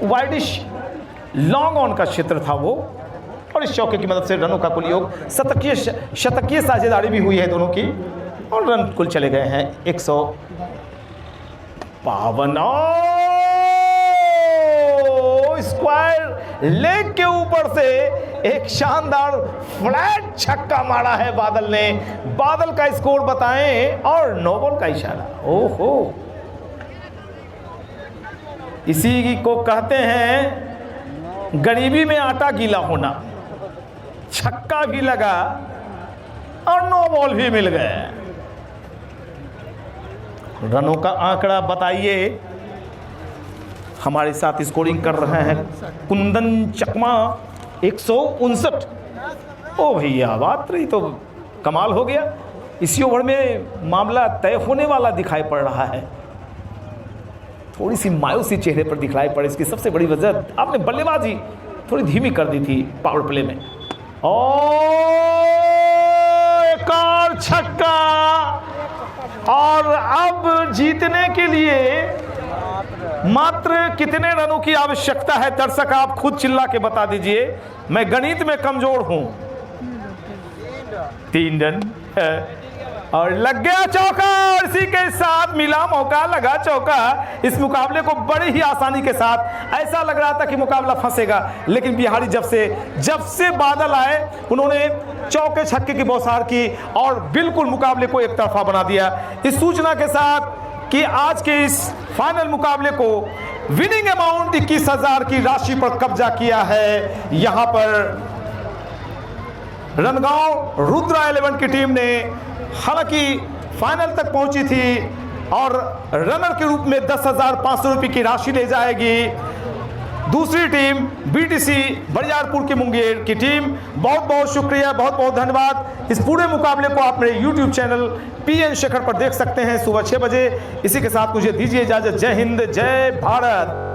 वाइडिश लॉन्ग ऑन का क्षेत्र था वो, और इस चौके की मदद से रनों का कुल योग शतकीय साझेदारी भी हुई है दोनों की, और रन कुल चले गए हैं 152। स्क्वायर लेग के ऊपर से एक शानदार फ्लैट छक्का मारा है बादल ने। बादल का स्कोर बताएं और नो बॉल का इशारा। ओहो, इसी को कहते हैं गरीबी में आटा गीला होना। छक्का भी लगा और नो बॉल भी मिल गए। रनों का आंकड़ा बताइए। हमारे साथ स्कोरिंग कर रहे हैं कुंदन चकमा 159। ओ भैया, बात रही तो कमाल हो गया। इसी ओवर में मामला तय होने वाला दिखाई पड़ रहा है। थोड़ी सी मायूसी चेहरे पर दिखलाई पड़े। इसकी सबसे बड़ी वजह आपने बल्लेबाजी थोड़ी धीमी कर दी थी पावर प्ले में। एक और छक्का, और अब जीतने के लिए मात्र कितने रनों की आवश्यकता है? दर्शक आप खुद चिल्ला के बता दीजिए, मैं गणित में कमजोर हूं। 3 रन और लग गया चौका, और इसी के साथ मिला मौका, लगा चौका। इस मुकाबले को बड़ी ही आसानी के साथ, ऐसा लग रहा था कि मुकाबला फंसेगा, लेकिन बिहारी जब से बादल आए उन्होंने चौके छक्के की बौछार की और बिल्कुल मुकाबले को एक तरफा बना दिया। इस सूचना के साथ कि आज के इस फाइनल मुकाबले को विनिंग अमाउंट 21,000 की राशि पर कब्जा किया है यहां पर रनगांव रुद्रा 11 की टीम ने। हालांकि फाइनल तक पहुंची थी और रनर के रूप में 10,500 रुपये की राशि ले जाएगी। दूसरी टीम बीटीसी बरियारपुर की मुंगेर की टीम, बहुत बहुत शुक्रिया, बहुत बहुत धन्यवाद। इस पूरे मुकाबले को आप मेरे YouTube चैनल PN शेखर पर देख सकते हैं सुबह 6 बजे। इसी के साथ मुझे दीजिए इजाजत। जय हिंद, जय भारत।